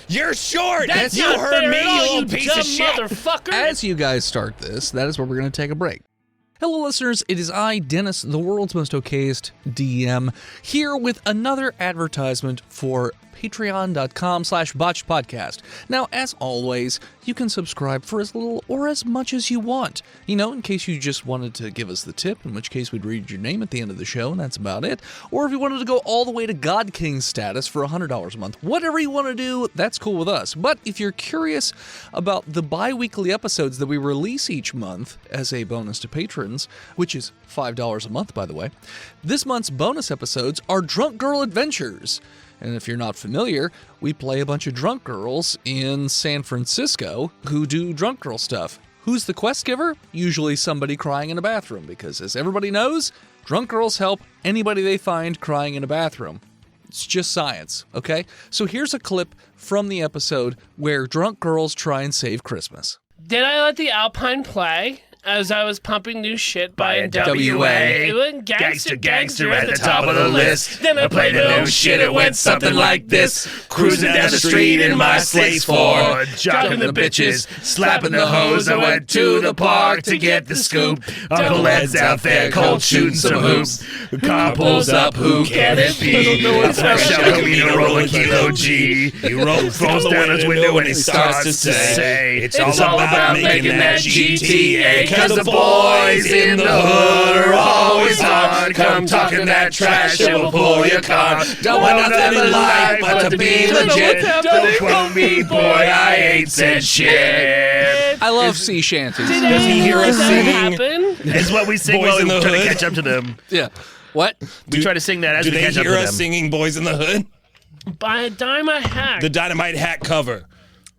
You're short. That's you not heard fair me, at all, you you little piece dumb of shit. motherfucker. As you guys start this, that is where we're going to take a break. Hello, listeners. It is I, Dennis, the world's most okayest DM, here with another advertisement for patreon.com/botchedpodcast. Now, as always, you can subscribe for as little or as much as you want. In case you just wanted to give us the tip, in which case we'd read your name at the end of the show, and that's about it. Or if you wanted to go all the way to God King status for $100 a month, whatever you want to do, that's cool with us. But if you're curious about the bi-weekly episodes that we release each month as a bonus to patrons, which is $5 a month, by the way, this month's bonus episodes are Drunk Girl Adventures. And if you're not familiar, we play a bunch of drunk girls in San Francisco who do drunk girl stuff. Who's the quest giver? Usually somebody crying in a bathroom, because as everybody knows, drunk girls help anybody they find crying in a bathroom. It's just science, okay? So here's a clip from the episode where drunk girls try and save Christmas. Did I let the Alpine play as I was pumping new shit by a WA? Gangster at the top of the list. Then I played the new shit, it went something like this. Cruising down the street in my 6'4", jocking the bitches, slapping the hoes. I went to the park to get the scoop. Uncle Ed's out there cold shooting some hoops. The car pulls up, who can it be? A fresh El Camino rolling Kilo G. He rolls down his window and he starts to say, it's all about making that GTA. Cause the boys in the hood are always hard. Come talking that trash and we'll pull your car. Don't want nothing in life but to be legit. Don't quote me, boy, I ain't said shit. I love sea shanties. Does he hear us singing? Happen? It's what we sing Boys while in we the try to Hood. catch up to them. Yeah. What? We try to sing that as Do we they catch up to hear us them. singing Boys in the Hood? By a dime a hack. The Dynamite Hat cover.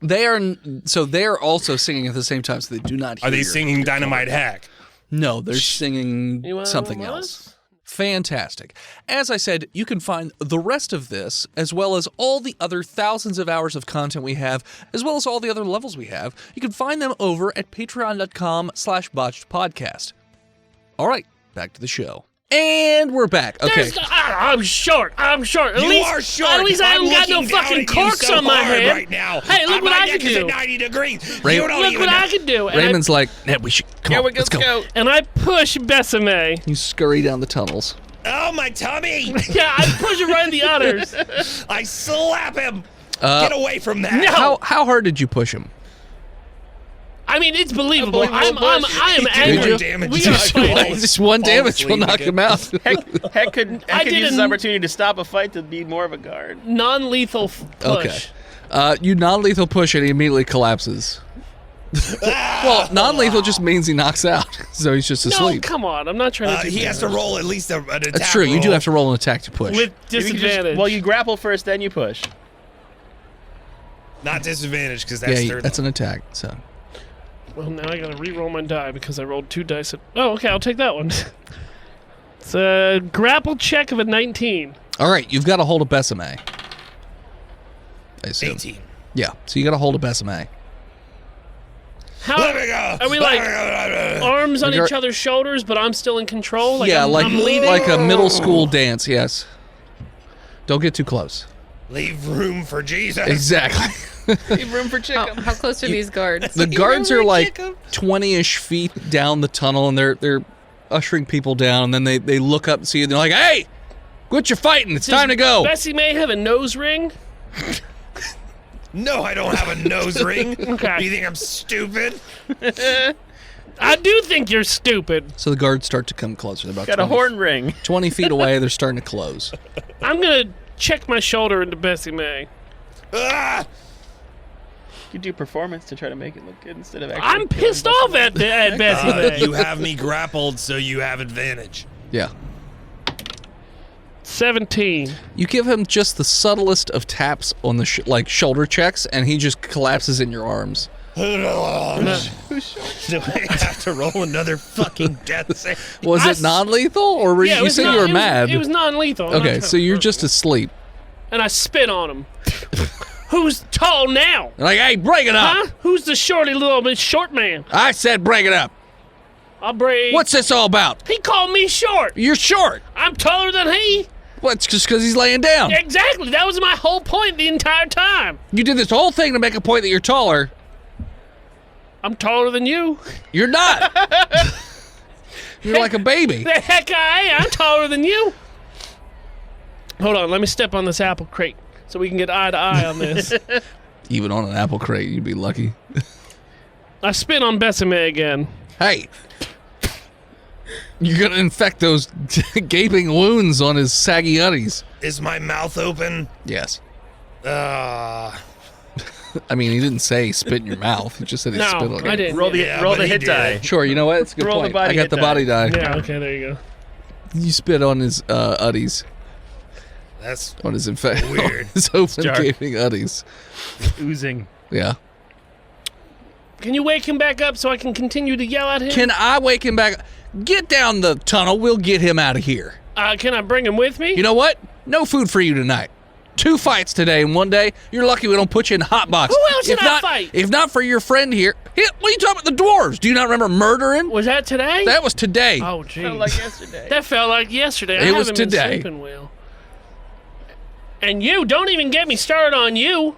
They are so they're also singing at the same time, so they do not hear. Are they your- singing Dynamite Hack? No, they're singing You wanna something roll else. Fantastic. As I said, you can find the rest of this, as well as all the other thousands of hours of content we have, as well as all the other levels we have. You can find them over at patreon.com/botchedpodcast. All right, back to the show. And we're back. Okay. I'm short. At You least, are short. At least I I'm haven't got no looking down fucking at you corks so on my hard head. right now. Hey, look what My I neck can is do. at 90 degrees. Ray- You don't Look even what know. I can do. And Raymond's like, Ned, we should come on, let's go. And I push Besame. You scurry down the tunnels. Oh, my tummy. Yeah, I push it right in the udders. I slap him. Get away from that. No. How hard did you push him? I mean, it's believable. I am Did angry. you? Damage We to gotta his fight. balls. Just one damage will sleep knock again. him out. Heck could I use this didn't- opportunity to stop a fight to be more of a guard. Non-lethal push. Okay. You non-lethal push and he immediately collapses. Well, non-lethal just means he knocks out, so he's just No, asleep. come on. I'm not trying to do He has to roll at least an attack. That's true. You do roll. have to roll an attack to push. with You can just- disadvantage. well, you grapple first, then you push. Not disadvantage because yeah, that's third. that's an attack. So Well, now I gotta re-roll my die because I rolled 2 dice. Oh, okay, I'll take that one. It's a grapple check of a 19. all right, you've got a hold of Besame. I assume. 18. Yeah, so you got a hold of Besame. How Let me go. are we like Let me go. arms on You're- each other's shoulders, but I'm still in control? Like yeah, I'm like leading? like a middle school dance. Yes. Don't get too close. Leave room for Jesus. Exactly. Leave room for How close are these guards? The guards are like 20-ish feet down the tunnel, and they're ushering people down. And then they look up and see you. And they're like, "Hey, quit your fighting! It's time to go." Bessie may have a nose ring. No, I don't have a nose ring. Okay. You think I'm stupid? I do think you're stupid. So the guards start to come closer. They're about Got a 20 horn ring. 20 feet away. They're starting to close. I'm gonna check my shoulder into Bessie May. Ah! You do performance to try to make it look good instead of actually. I'm pissed off at Bessie May. You have me grappled, so you have advantage. Yeah. 17. You give him just the subtlest of taps on the shoulder checks, and he just collapses in your arms. Do I have to roll another fucking death save? Was I it non-lethal, or were Yeah, it you was said non- you were it was- mad? It was non-lethal. I'm not Okay, trying so to you're hurt just him. asleep. And I spit on him. Who's tall now? You're like, hey, break it up! Huh? Who's the shorty little bit short man? I said break it up. I'll break. What's this all about? He called me short. You're short. I'm taller than he. Well, it's just because he's laying down. Exactly. That was my whole point the entire time. You did this whole thing to make a point that you're taller. I'm taller than you. You're not. You're like a baby. The heck I am. I'm taller than you. Hold on. Let me step on this apple crate so we can get eye to eye on this. Even on an apple crate, you'd be lucky. I spit on Besame again. Hey. You're going to infect those gaping wounds on his saggy uddies. Is my mouth open? Yes. Uh, I mean, he didn't say spit in your mouth. He just said he No, spit on you. I didn't. Roll the Yeah, roll but the he hit did. die. Sure, you know what? It's a good Roll the point. body I got hit the die. body die. Yeah, okay, there you go. You spit on his uddies. that's On his Weird. his open dark. gaping uddies. Oozing. Yeah. Can you wake him back up so I can continue to yell at him? Can I wake him back? Get down the tunnel. We'll get him out of here. Can I bring him with me? You know what? No food for you tonight. 2 fights today in one day. You're lucky we don't put you in the hot box. Who else did I fight? If not for your friend here. What are you talking about? The dwarves. Do you not remember murdering? Was that today? That was today. Oh, geez. Felt like yesterday. That felt like yesterday. It I was haven't today. been sleeping well. And you, don't even get me started on you.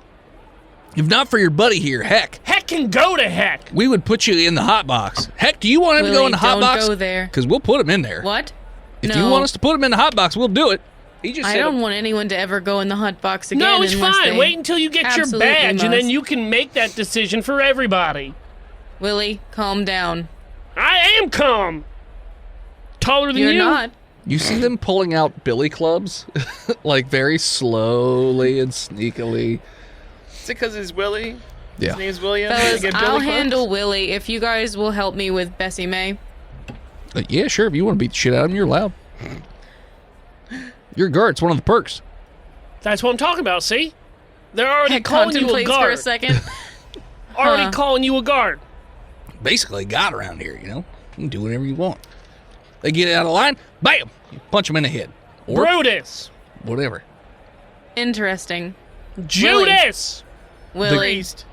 If not for your buddy here, heck, Heck can go to heck. we would put you in the hot box. Heck, do you want him to go in the hot don't box? go there. Because we'll put him in there. What? If No. you want us to put him in the hot box, we'll do it. He just I said don't want anyone to ever go in the hot box again. No, it's unless fine. they Wait until you get your absolutely badge, and then must. you can make that decision for everybody. Willie, calm down. I am calm. Taller than You're you. not. You see them pulling out billy clubs, like very slowly and sneakily. Is it because it's Willie? Yeah. His name's William? Fellas, Get I'll Billy Clubs? handle Willie if you guys will help me with Bessie May. Yeah, sure. If you want to beat the shit out of him, you're allowed. You're a guard. It's one of the perks. That's what I'm talking about, see? They're already Heck calling you a contemplates for guard. a second. Already calling you a guard. Basically, God around here, you know. You can do whatever you want. They get out of line, bam! You punch them in the head. Or Brutus. whatever. Interesting. Judas. Willie. Priest.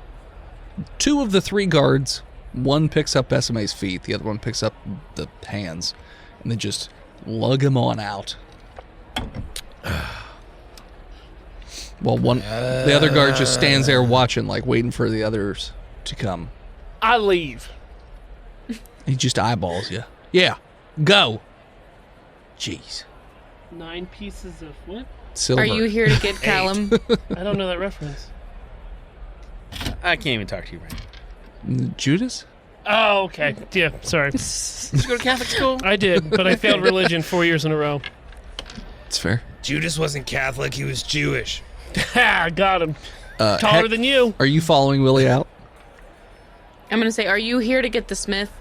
2 of the 3 guards, one picks up Bessame's feet, the other one picks up the hands, and they just lug him on out. Well, the other guard just stands there watching, like waiting for the others to come. I leave. He just eyeballs you. Yeah, go. Jeez. 9 pieces of what? Silver. Are you here to get Callum? I don't know that reference. I can't even talk to you right now. Judas? Oh, okay. Yeah, sorry. Did you go to Catholic school? I did, but I failed religion 4 years in a row. It's fair. Judas wasn't Catholic, he was Jewish. Ha! Got him. Taller Heck, than you. are you following Willie out? I'm gonna say, are you here to get the Smith?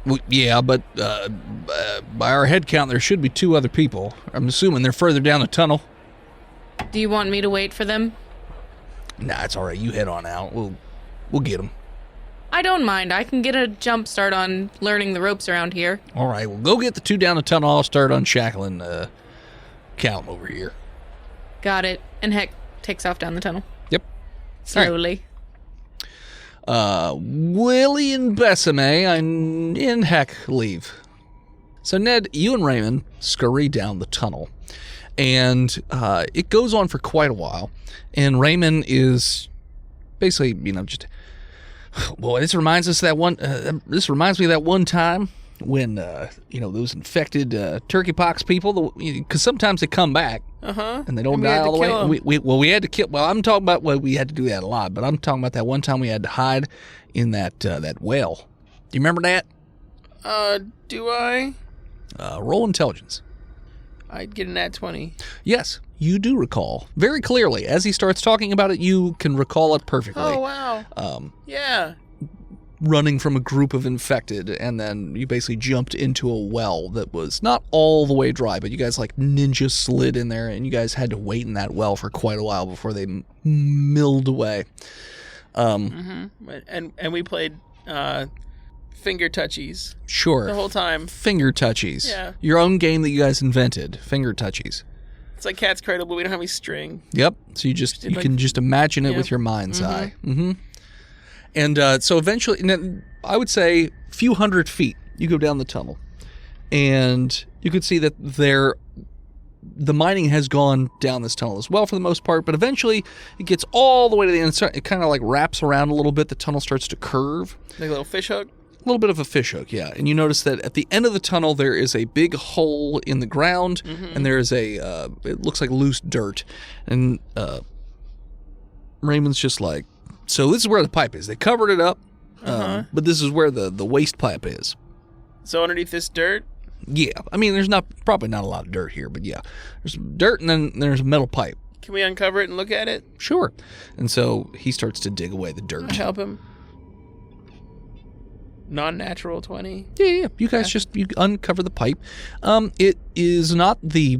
Well, yeah, but by our head count, there should be 2 other people. I'm assuming they're further down the tunnel. Do you want me to wait for them? Nah, it's all right. You head on out. We'll get them. I don't mind. I can get a jump start on learning the ropes around here. All right, well, go get the 2 down the tunnel. I'll start unshackling Callum over here. Got it. And Heck takes off down the tunnel. Yep. Slowly. Willie and Bessame and Heck leave. So, Ned, you and Raymond scurry down the tunnel. And it goes on for quite a while. And Raymond is basically, just... Boy, this reminds us of that one... this reminds me of that one time when, those infected turkey pox people... Because sometimes they come back. Uh-huh. And they don't And we die had all to the kill way. 'em. We had to kill... Well, I'm talking about... Well, we had to do that a lot. But I'm talking about that one time we had to hide in that well. Do you remember that? Do I? Roll intelligence. I'd get an at 20. Yes, you do recall. Very clearly. As he starts talking about it, you can recall it perfectly. Oh, wow. Yeah. Running from a group of infected, and then you basically jumped into a well that was not all the way dry, but you guys like ninja slid in there, and you guys had to wait in that well for quite a while before they milled away. And we played finger touchies Sure. the whole time. Finger touchies. Yeah. Your own game that you guys invented. Finger touchies. It's like Cat's Cradle, but we don't have any string. Yep. So you can just imagine it Yeah. with your mind's eye. Mm-hmm. And so eventually, I would say a few hundred feet, you go down the tunnel, and you could see that the mining has gone down this tunnel as well for the most part, but eventually it gets all the way to the end. It kind of like wraps around a little bit. The tunnel starts to curve. Like a little fish hook. A little bit of a fishhook, yeah. And you notice that at the end of the tunnel, there is a big hole in the ground, and there is it looks like loose dirt. And Raymond's just like, so this is where the pipe is. They covered it up, but this is where the waste pipe is. So underneath this dirt, Yeah, I mean, there's probably not a lot of dirt here, but yeah. There's some dirt, and then there's a metal pipe. can we uncover it and look at it? Sure. And so he starts to dig away the dirt. I help him. Non-natural 20. Yeah. You guys you uncover the pipe. It is not the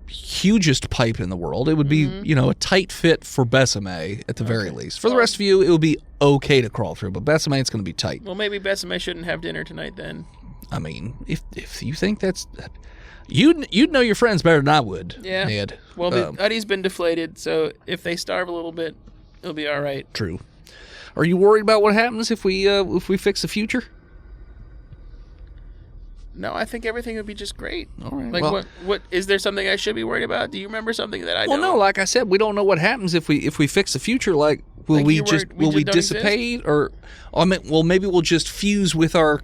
hugest pipe in the world. It would be, a tight fit for Bessame at the very least. For the rest of you, it would be okay to crawl through, but Bessame, it's going to be tight. Well, maybe Besame shouldn't have dinner tonight then. I mean, if you think that's... You'd know your friends better than I would, Yeah. Ned. Well, the Uddy's been deflated, so if they starve a little bit, it'll be all right. True. Are you worried about what happens if we fix the future? No, I think everything would be just great. All right. Like, well, what is there something I should be worried about? Do you remember something that I don't? Well, no, like I said, we don't know what happens if we fix the future. Like, will Like we you just were- we will we just don't exist? dissipate, or I mean, well, maybe we'll just fuse with our,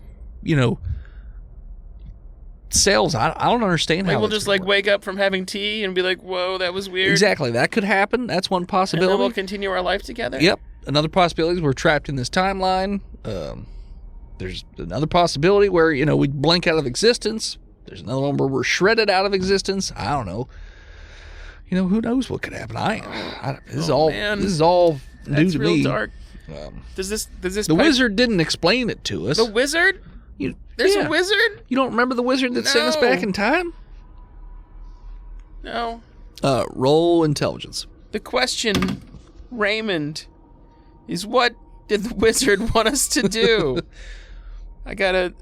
cells. I don't understand Like how we'll that's just gonna like work. wake up from having tea and be like, "Whoa, that was weird." Exactly, that could happen. That's one And possibility. then we'll continue our life together. Yep. Another possibility is we're trapped in this timeline. There's another possibility where we blink out of existence. There's another one where we're shredded out of existence. I don't know. Who knows what could happen? This is all man. this is all new That's to real me. dark. Um, Does this the pipe- wizard didn't explain it to us. The wizard? You- There's yeah. a wizard? You don't remember the wizard that sent us back No. in time? No. Roll intelligence. The question, Raymond, is what did the wizard want us to do? I got a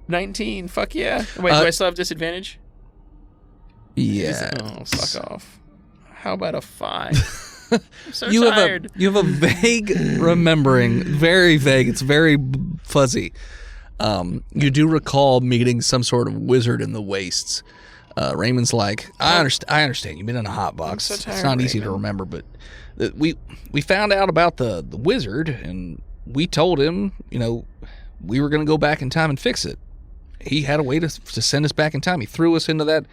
19. Fuck yeah. Wait, do I still have disadvantage? Yeah. Oh, fuck off. How about a 5? I'm so You tired. have a vague remembering, very vague. It's very fuzzy. You do recall meeting some sort of wizard in the wastes. Raymond's like, I understand. You've been in a hot box. so tired, It's not easy to Raymond. remember, but we found out about the wizard, and we told him, we were going to go back in time and fix it. He had a way to send us back in time. He threw us into that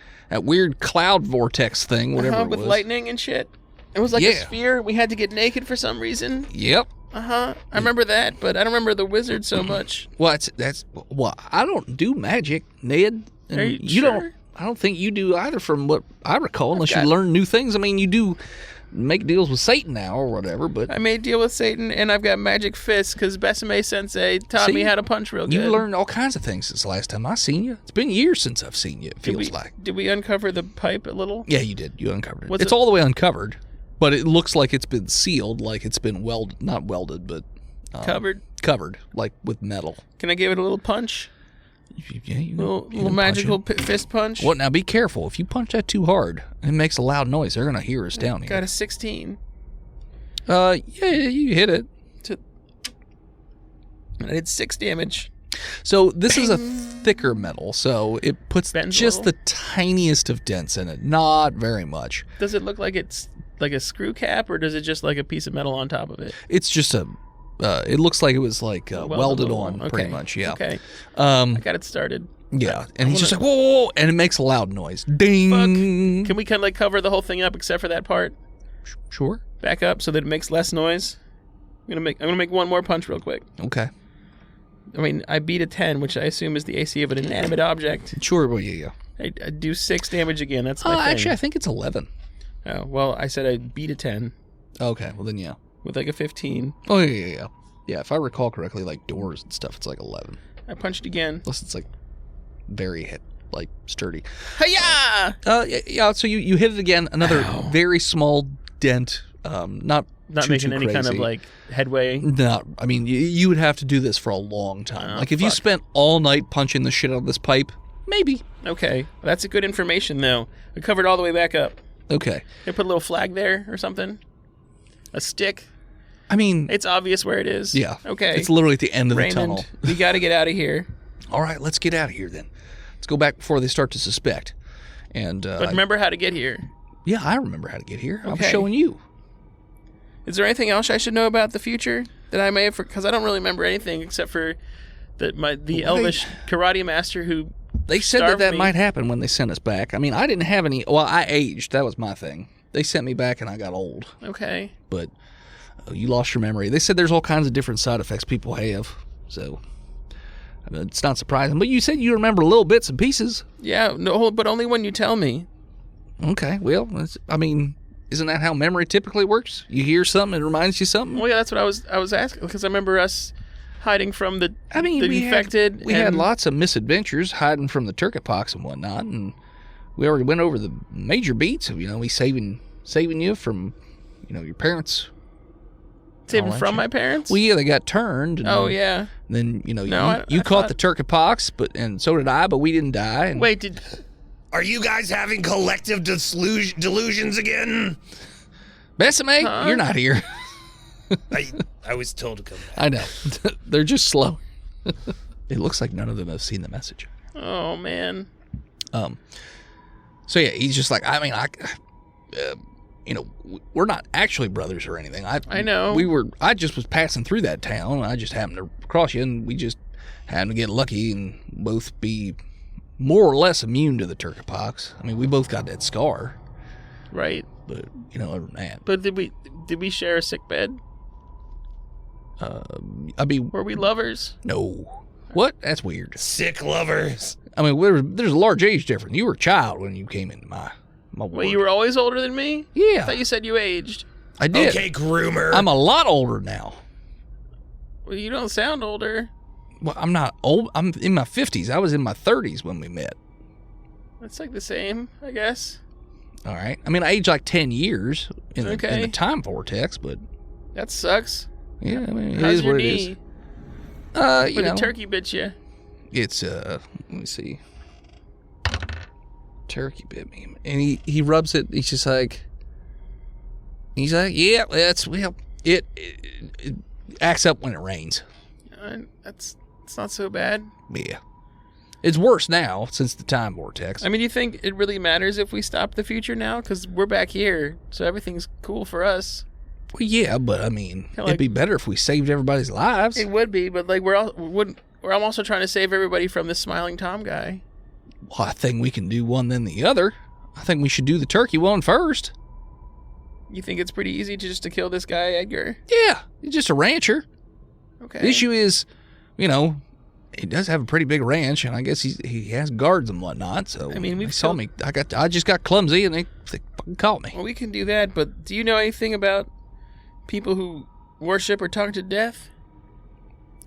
weird cloud vortex thing, whatever it was. With lightning and shit. It was like a sphere. We had to get naked for some reason. Yep. I remember that, but I don't remember the wizard so much. Well, I don't do magic, Ned. And Are you sure? don't. I don't think you do either, from what I recall, unless got- you learn new things. I mean, you do make deals with Satan now or whatever, but I made deal with Satan, and I've got magic fists because Besame Sensei taught See, me how to punch real good. you learned all kinds of things since the last time I seen you. It's been years since I've seen you, it feels like. Did we uncover the pipe a little? Yeah, you did. You uncovered it. Was It's it- all the way uncovered, but it looks like it's been sealed, like it's been not welded, but covered, like with metal. Can I give it a little punch? Yeah, you Little can punch magical it. fist punch? What? Now be careful. If you punch that too hard, it makes a loud noise. They're gonna hear us down here. Got a 16. Yeah, you hit it. I did 6 damage. So this is a thicker metal, so it puts Bends a just little? the tiniest of dents in it. Not very much. Does it look like it's like a screw cap, or does it just like a piece of metal on top of it? It's just it looks like it was like welded on, Okay. pretty much. Yeah. Okay. I got it started. Yeah, and he's just like, whoa, whoa, whoa, and it makes a loud noise. Ding. Can we kind of like cover the whole thing up except for that part? Sure. Back up so that it makes less noise. I'm gonna make one more punch real quick. Okay. I mean, I beat a 10, which I assume is the AC of an inanimate object. Sure. Well, yeah. I do 6 damage again. That's my thing. Actually, I think it's 11. Oh, well, I said I beat a 10 Okay. Well, then yeah. with like a 15. Oh yeah. Yeah, if I recall correctly, like doors and stuff, it's like 11. I punched again. Unless it's like very sturdy. Hiya! Yeah. So you hit it again. Another very small dent. Not making too any kind of crazy. like headway. No, I mean you would have to do this for a long time. Oh, like if you fuck. spent all night punching the shit out of this pipe, maybe. Okay, that's a good information though. I covered all the way back up. Okay. They put a little flag there or something. A stick. I mean, It's obvious where it is. yeah. Okay. It's literally at the end of the Raymond, tunnel. we got to get out of here. All right, let's get out of here then. Let's go back before they start to suspect. And But remember how to get here. yeah, I remember how to get here. I'm Okay. showing you. Is there anything else I should know about the future that I may have? Because I don't really remember anything except for the elvish karate master who They said starved that me. might happen when they sent us back. I mean, I didn't have any. Well, I aged. That was my thing. They sent me back and I got old. Okay. But you lost your memory. They said there's all kinds of different side effects people have. So I mean, it's not surprising. But you said you remember little bits and pieces. Yeah. No, but only when you tell me. Okay. Well, I mean, isn't that how memory typically works? You hear something, it reminds you something. Well, yeah, that's what I was asking because I remember us hiding from the we infected. had and- lots of misadventures hiding from the turkey pox and whatnot, and we already went over the major beats of we saving you from your parents Saving all that from shit. my parents? Well, yeah, they got turned. And Oh, then, yeah. Then No, you I caught thought- the turkey pox, and so did I, but we didn't die. And Wait, did... Are you guys having collective delusions again? Besame, you're not here. I was told to come back. I know. They're just slow. It looks like none of them have seen the message. Oh, man. So yeah, he's just like, we're not actually brothers or anything. I know. I just was passing through that town, and I just happened to cross you, and we just happened to get lucky and both be more or less immune to the turkey pox. I mean, we both got that scar, Right. but other than that, But did we share a sick bed? I mean, Were we lovers? no. What? That's weird. Sick lovers. I mean, there's a large age difference. You were a child when you came into my Wait, ward. you were always older than me? Yeah. I thought you said you aged. I did. Okay, groomer. I'm a lot older now. Well, you don't sound older. Well, I'm not old. I'm in my 50s. I was in my 30s when we met. That's like the same, I guess. All right. I mean, I aged like 10 years in the Okay. time vortex, but That sucks. yeah, I mean, it How's is your what it knee? is. When the turkey bit you. It's let me see. Turkey bit me, and he rubs it. He's like, yeah, it acts up when it rains. It's not so bad. Yeah, it's worse now since the time vortex. I mean, you think it really matters if we stop the future now? Because we're back here, so everything's cool for us. Well, yeah, but I mean, Kinda it'd be better if we saved everybody's lives. It would be, but like I'm also trying to save everybody from this smiling Tom guy. Well, I think we can do one then the other. I think we should do the turkey one first. You think it's pretty easy to kill this guy, Edgar? Yeah, he's just a rancher. Okay. The issue is, he does have a pretty big ranch, and I guess he has guards and whatnot. So I mean, they we've saw killed- me. I just got clumsy, and they fucking caught me. Well, we can do that, but do you know anything about people who worship or talk to death?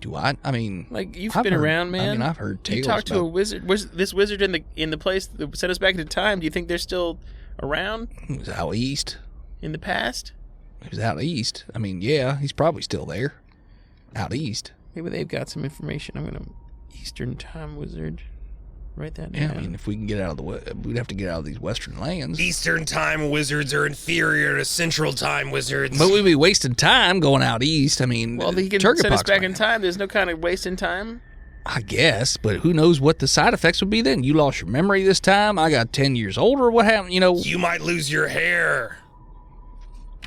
Do I? I mean, Like, you've I've been heard- around, man. I mean, I've heard tales. You talked to a about, wizard. Was this wizard in the place that sent us back into time? Do you think they're still around He was out east. in the past? He was out east. I mean, yeah, he's probably still there. Out east. Maybe they've got some information. I'm gonna Eastern Time Wizard. Write that Yeah, down. I mean, if we can get out of we'd have to get out of these western lands. Eastern time wizards are inferior to Central time wizards. But we'd be wasting time going out east. I mean, Well, he can turkey send us pox back might in happen. time. There's no kind of wasting time. I guess, but who knows what the side effects would be then? You lost your memory this time. I got 10 years older. What happened? You might lose your hair.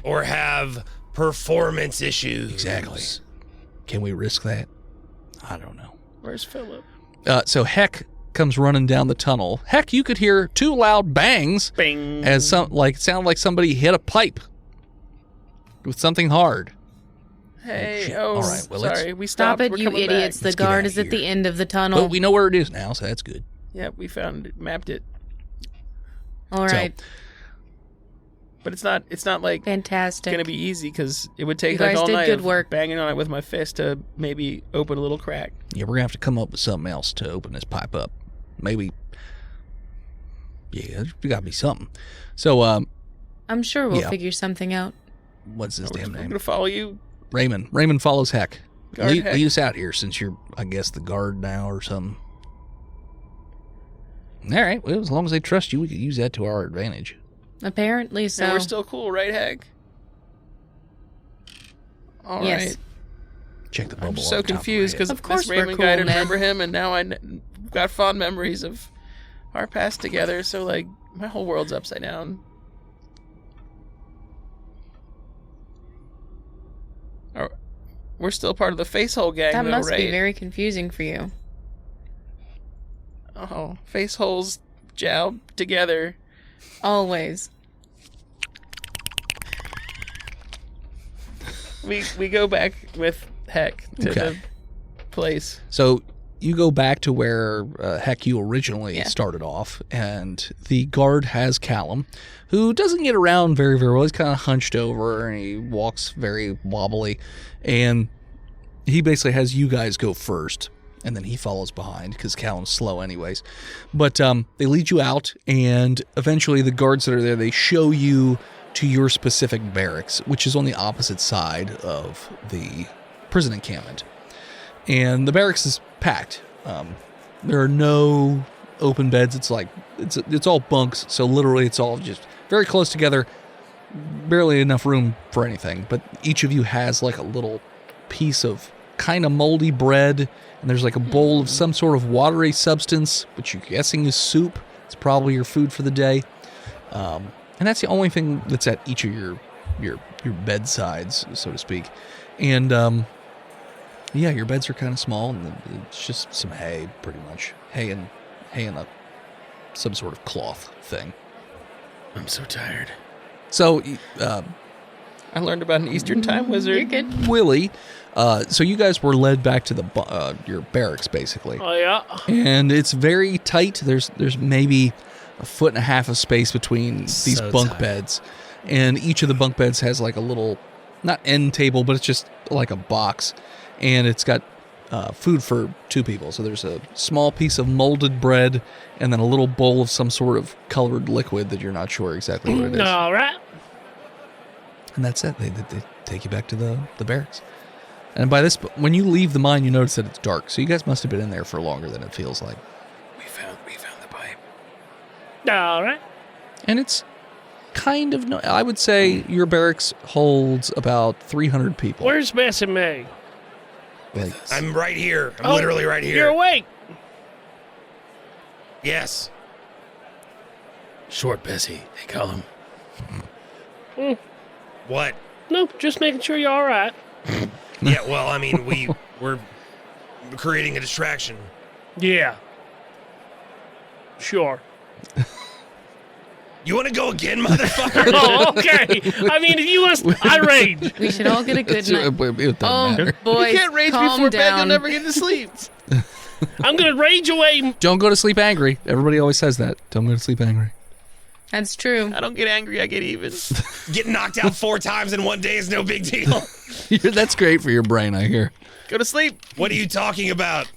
Or have performance issues. Exactly. Can we risk that? I don't know. Where's Philip? So Heck comes running down the tunnel. Heck, you could hear two loud bangs Bing. as sound like somebody hit a pipe with something hard. Hey, shit. oh, All right, well, let's- sorry. We Stop stopped. it, We're you coming idiots. back. The Let's get guard outta is at here. the end of the tunnel. But we know where it is now, so that's good. Yeah, we found it, mapped it. All right. But it's not like Fantastic. gonna be easy because it would take You like guys all did night good of work. banging on it with my fist to maybe open a little crack. Yeah, we're gonna have to come up with something else to open this pipe up. Maybe. Yeah, there's gotta be something. So, I'm sure we'll Yeah. figure something out. what's his damn I'm name? gonna follow you. Raymond. Raymond follows Heck. Guard Heck. Lead us out here since you're, I guess, the guard now or something. All right. Well, as long as they trust you, we could use that to our advantage. Apparently And so. we're still cool, right, Hag? All right. Yes. Check the bubble. I'm on so the top confused of my head. because Of course this we're Raymond cool, guy didn't Ned. remember him, and now got fond memories of our past together. So like my whole world's upside down. We're still part of the Facehole gang, That though, must right? be very confusing for you. Oh, Faceholes jowl together. Always. We go back with Heck to Okay. the place. So you go back to where Heck you originally Yeah. started off, and the guard has Callum, who doesn't get around very, very well. He's kind of hunched over, and he walks very wobbly, and he basically has you guys go first, and then he follows behind because Callum's slow anyways. But they lead you out, and eventually the guards that are there, they show you to your specific barracks, which is on the opposite side of the prison encampment. And the barracks is packed. There are no open beds. It's all bunks, so literally it's all just very close together. Barely enough room for anything, but each of you has like a little piece of kind of moldy bread, and there's like a bowl of some sort of watery substance, which you're guessing is soup. It's probably your food for the day. And that's the only thing that's at each of your bedsides, so to speak. And yeah, your beds are kind of small, and it's just some hay, pretty much. Hay and some sort of cloth thing. I'm so tired. So, I learned about an Eastern Time wizard. You're good. Willie, so you guys were led back to your barracks, basically. Oh, yeah. And it's very tight. There's maybe a foot and a half of space between these bunk beds. And each of the bunk beds has like a little, not end table, but it's just like a box. And it's got food for 2 people. So there's a small piece of molded bread and then a little bowl of some sort of colored liquid that you're not sure exactly what it is. All right. And that's it. They take you back to the barracks. And by this, when you leave the mine, you notice that it's dark. So you guys must have been in there for longer than it feels like. We found the pipe. All right. And it's kind of, I would say your barracks holds about 300 people. Where's Bessie May? Like, I'm right here. I'm literally right here. You're awake. Yes. Short Bessie, they call him. What? No, just making sure you're all right. Yeah, well, I mean, we're creating a distraction. Yeah. Sure. You want to go again, motherfucker? Oh, okay. I mean, if you want to, I rage. We should all get a good night. it doesn't Oh, matter. boys, You can't rage calm before bed, you'll down. never get to sleep. I'm going to rage away. Don't go to sleep angry. Everybody always says that. Don't go to sleep angry. That's true. I don't get angry, I get even. Getting knocked out 4 times in one day is no big deal. That's great for your brain, I hear. Go to sleep. What are you talking about?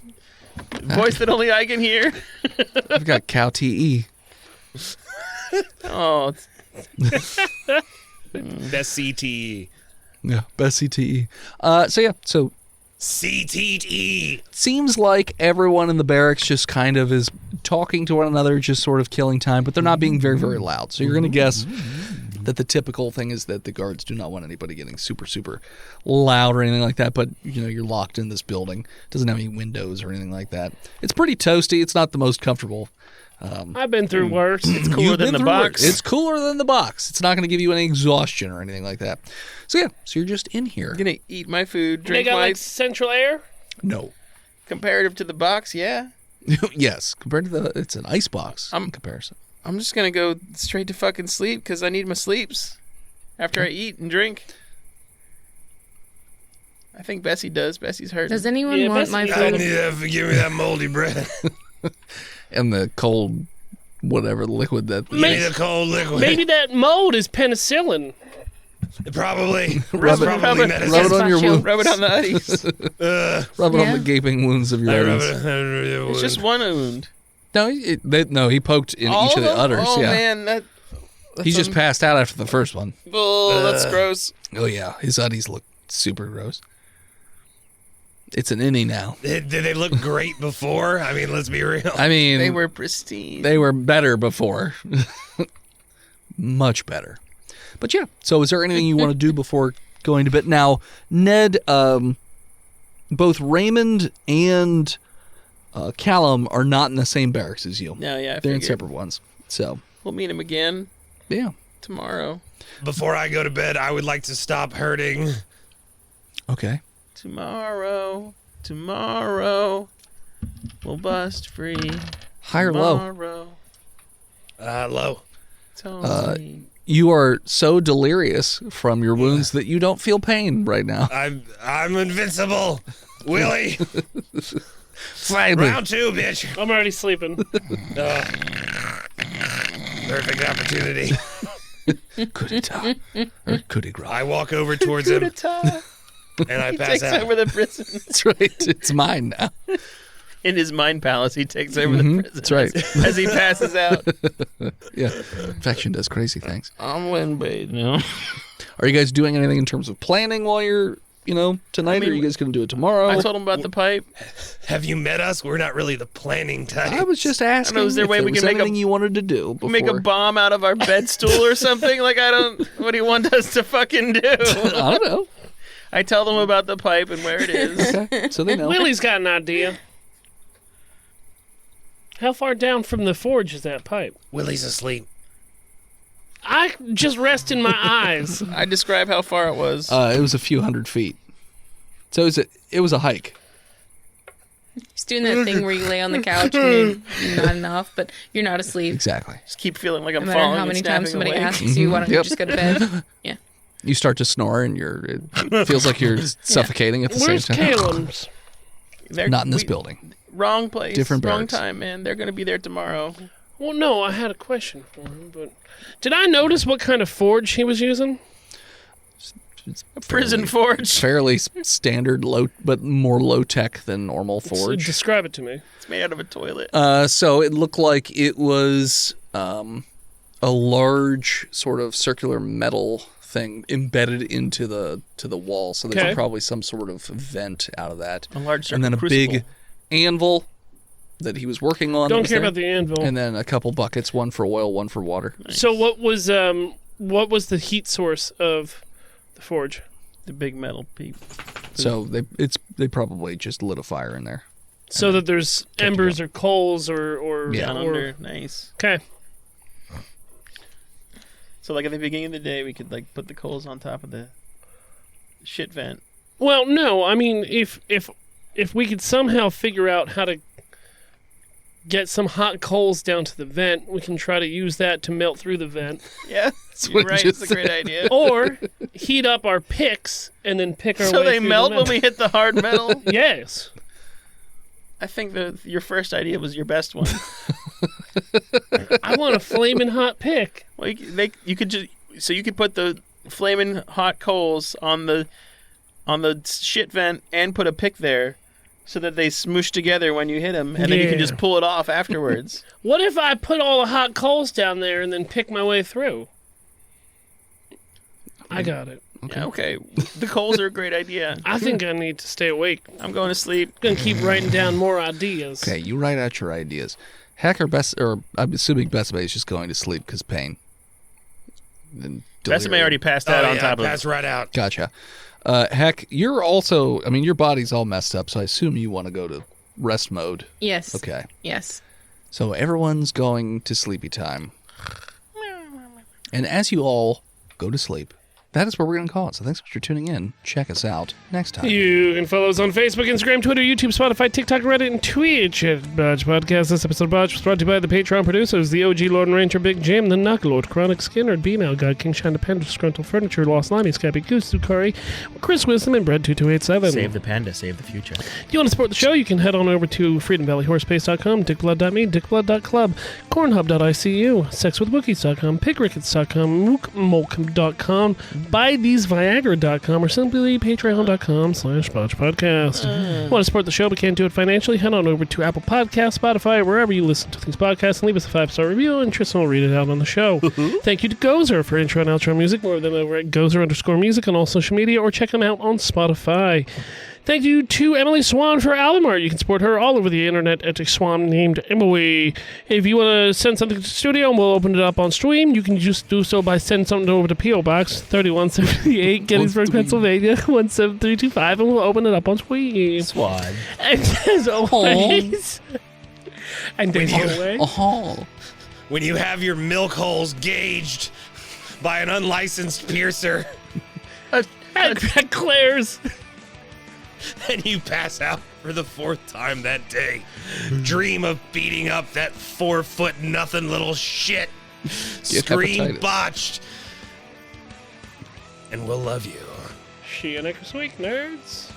Voice that only I can hear. I've got CowTE. Oh, Best CTE. Yeah, best CTE. So CTE. seems like everyone in the barracks just kind of is talking to one another, just sort of killing time, but they're not being very, very loud. So you're going to guess that the typical thing is that the guards do not want anybody getting super, super loud or anything like that. But, you're locked in this building. It doesn't have any windows or anything like that. It's pretty toasty. It's not the most comfortable. I've been through worse. it's cooler You've than been the through box. it. It's cooler than the box. It's not going to give you any exhaustion or anything like that. So you're just in here. I'm gonna eat my food, They drink got my like central air? No. comparative to the box. Yeah, Yes, compared to it's an ice box in comparison. I'm just gonna go straight to fucking sleep because I need my sleeps after I eat and drink. I think Bessie does. Bessie's hurting. Does anyone Yeah, want my Bessie- I food? need to give me that moldy bread. And the cold, whatever liquid that. Give me the cold liquid. Maybe that mold is penicillin. Probably. Rub It's it- probably rub it- medicine. Rub it on your Gazpacho. wound. Rub it on the uddies. Rub it on Yeah. the gaping wounds of your I rub uddies. it. It's just one wound. No, he poked in each of the udders. Oh yeah, man, that's he just passed out after the first one. Oh, that's gross. Oh yeah, his uddies look super gross. It's an innie now. Did they look great before? I mean, let's be real. I mean, They were pristine. they were better before, much better. But yeah, so is there anything you want to do before going to bed? Now, Ned, both Raymond and Callum are not in the same barracks as you. No, yeah, I They're in figured. separate ones. So We'll meet him again yeah, tomorrow. Before I go to bed, I would like to stop hurting. okay. Tomorrow, we'll bust free. High or low? Tomorrow, Low. Tony. You are so delirious from your wounds that you don't feel pain right now. I'm invincible. Willie. Finally. Round 2, bitch. I'm already sleeping. Perfect opportunity. Coup d'etat. Or coup de grace. I walk over towards him and I He pass takes out. over the prison. That's right. It's mine now. In his mind palace, he takes over the prison. That's right. As he passes out. Yeah. Infection does crazy things. I'm wind-bait, no. Are you guys doing anything in terms of planning while you're, tonight? Or are you guys going to do it tomorrow? I told him about the pipe. Have you met us? We're not really the planning type. I was just asking is there a way if we there can was make anything you wanted to do before. Make a bomb out of our bed stool or something? Like, what do you want us to fucking do? I don't know. I tell them about the pipe and where it is. Okay, so they know. Willie's got an idea. How far down from the forge is that pipe? Willie's asleep. I just rest in my eyes. I describe how far it was. It was a few hundred feet. So it was a hike. He's doing that thing where you lay on the couch and you're not enough, but you're not asleep. Exactly. Just keep feeling like I'm No matter falling how and many times snapping somebody awake. asks you, why don't you just go to bed? Yeah. You start to snore and it feels like you're suffocating at the Where's same time. Caleb's? Not in this building. Wrong place. Different wrong barracks. time, man. They're going to be there tomorrow. Well, no, I had a question for him, but did I notice what kind of forge he was using? A prison forge. Fairly standard, but more low tech than normal forge. Describe it to me. It's made out of a toilet. So it looked like it was a large sort of circular metal thing embedded into the wall. So there's Okay. probably some sort of vent out of that. A large and then a crucible. big anvil that he was working on. Don't care about the anvil. And then a couple buckets, one for oil, one for water. So what was the heat source of the forge? The big metal pipe. So they probably just lit a fire in there. So that there's embers or coals or Yeah. Down or- under. Nice. Okay. So, like, at the beginning of the day, we could, like, put the coals on top of the shit vent. Well, no, I mean if we could somehow figure out how to get some hot coals down to the vent, we can try to use that to melt through the vent. Yeah, what you're you right. just It's a great idea. Or heat up our picks and then pick our So way they through melt the when vent. we hit the hard metal? Yes. I think your first idea was your best one. I want a flaming hot pick. Well, you could put the flaming hot coals on the shit vent and put a pick there, so that they smoosh together when you hit them, and then you can Yeah. just pull it off afterwards. What if I put all the hot coals down there and then pick my way through? I got it. Yeah, okay. The coals are a great idea. I think I need to stay awake. I'm going to sleep. I'm gonna keep writing down more ideas. Okay, you write out your ideas. Heck, I'm assuming Besame is just going to sleep because pain. Besame already passed out on top of Pass it. right out. Gotcha. Heck, you're also, your body's all messed up, so I assume you want to go to rest mode. Yes. Okay. Yes. So everyone's going to sleepy time. And as you all go to sleep, that is where we're going to call it. So thanks so much for tuning in. Check us out next time. You can follow us on Facebook, Instagram, Twitter, YouTube, Spotify, TikTok, Reddit, and Twitch at Botched Podcast. This episode of Botched was brought to you by the Patreon producers, the OG Lord and Ranger Big Jim, the Knucklord, Chronic Skinner, B-Mail God, King Shine Dependent, Disgruntled Furniture, Lost Limey, Scabby Goose, Sukari, Chris Wisdom, and Bread2287. Save the panda, save the future. If you want to support the show, you can head on over to freedomvalleyhorsepace.com, dickblood.me, dickblood.club, cornhub.icu, sexwithwookies.com, pigrickets.com, mookmolk.com, buytheseviagra.com, or simply patreon.com/botchpodcast. Want to support the show but can't do it financially? Head on over to Apple Podcasts, Spotify, wherever you listen to these podcasts, and leave us a 5-star review, and Tristan will read it out on the show. Thank you to Gozer for intro and outro music. More of them over at Gozer_music on all social media, or check them out on Spotify. Thank you to Emily Swan for album art. You can support her all over the internet at a swan named Emily. If you want to send something to the studio and we'll open it up on stream, you can just do so by sending something over to P.O. Box 3178, Gettysburg, Pennsylvania, 17325, and we'll open it up on stream. Squad. And as always... And as always... Oh. When you have your milk holes gauged by an unlicensed piercer At Claire's... and you pass out for the 4th time that day, dream of beating up that 4-foot nothing little shit. Get Scream hepatitis. Botched. And we'll love you. See you next week, nerds.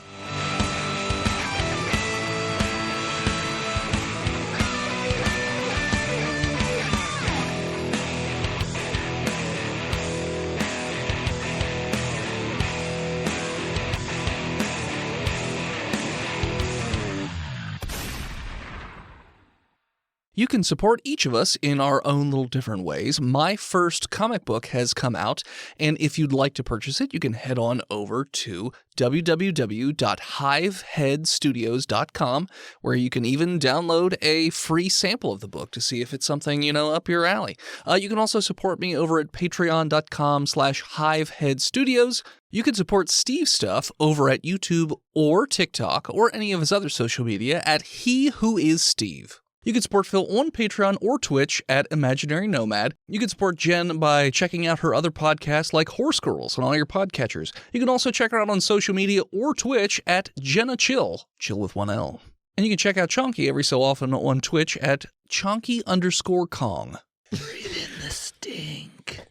You can support each of us in our own little different ways. My first comic book has come out, and if you'd like to purchase it, you can head on over to www.hiveheadstudios.com, where you can even download a free sample of the book to see if it's something, up your alley. You can also support me over at patreon.com/hiveheadstudios. You can support Steve's stuff over at YouTube or TikTok or any of his other social media at He Who Is Steve. You can support Phil on Patreon or Twitch at Imaginary Nomad. You can support Jen by checking out her other podcasts like Horse Girls on all your podcatchers. You can also check her out on social media or Twitch at Jenna Chill with one L. And you can check out Chonky every so often on Twitch at Chonky_Kong. Breathe in the stink.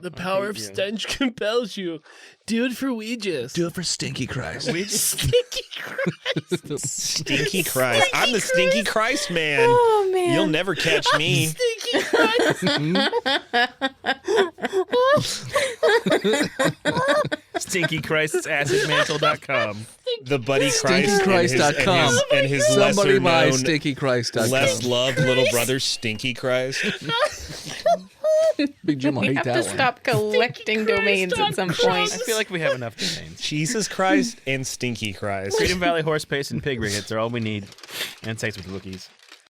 The power of stench compels you. Do it for Ouija's. Do it for Stinky Christ. Stinky Christ. Stinky Christ. I'm the Stinky Christ man. Oh, man. You'll never catch me. Stinky Christ. Stinky Christ's acidmantle.com. The Buddy Christ StinkyChrist.com. and his Somebody buy lesser known, StinkyChrist.com. less loved little brother Stinky Christ. Big Jim will We hate have that to one. stop collecting domains at some point. I feel like we have enough domains. Jesus Christ and Stinky Christ. Freedom Valley, Horse Paste, and Pig Rickets are all we need. And sex with Wookiees.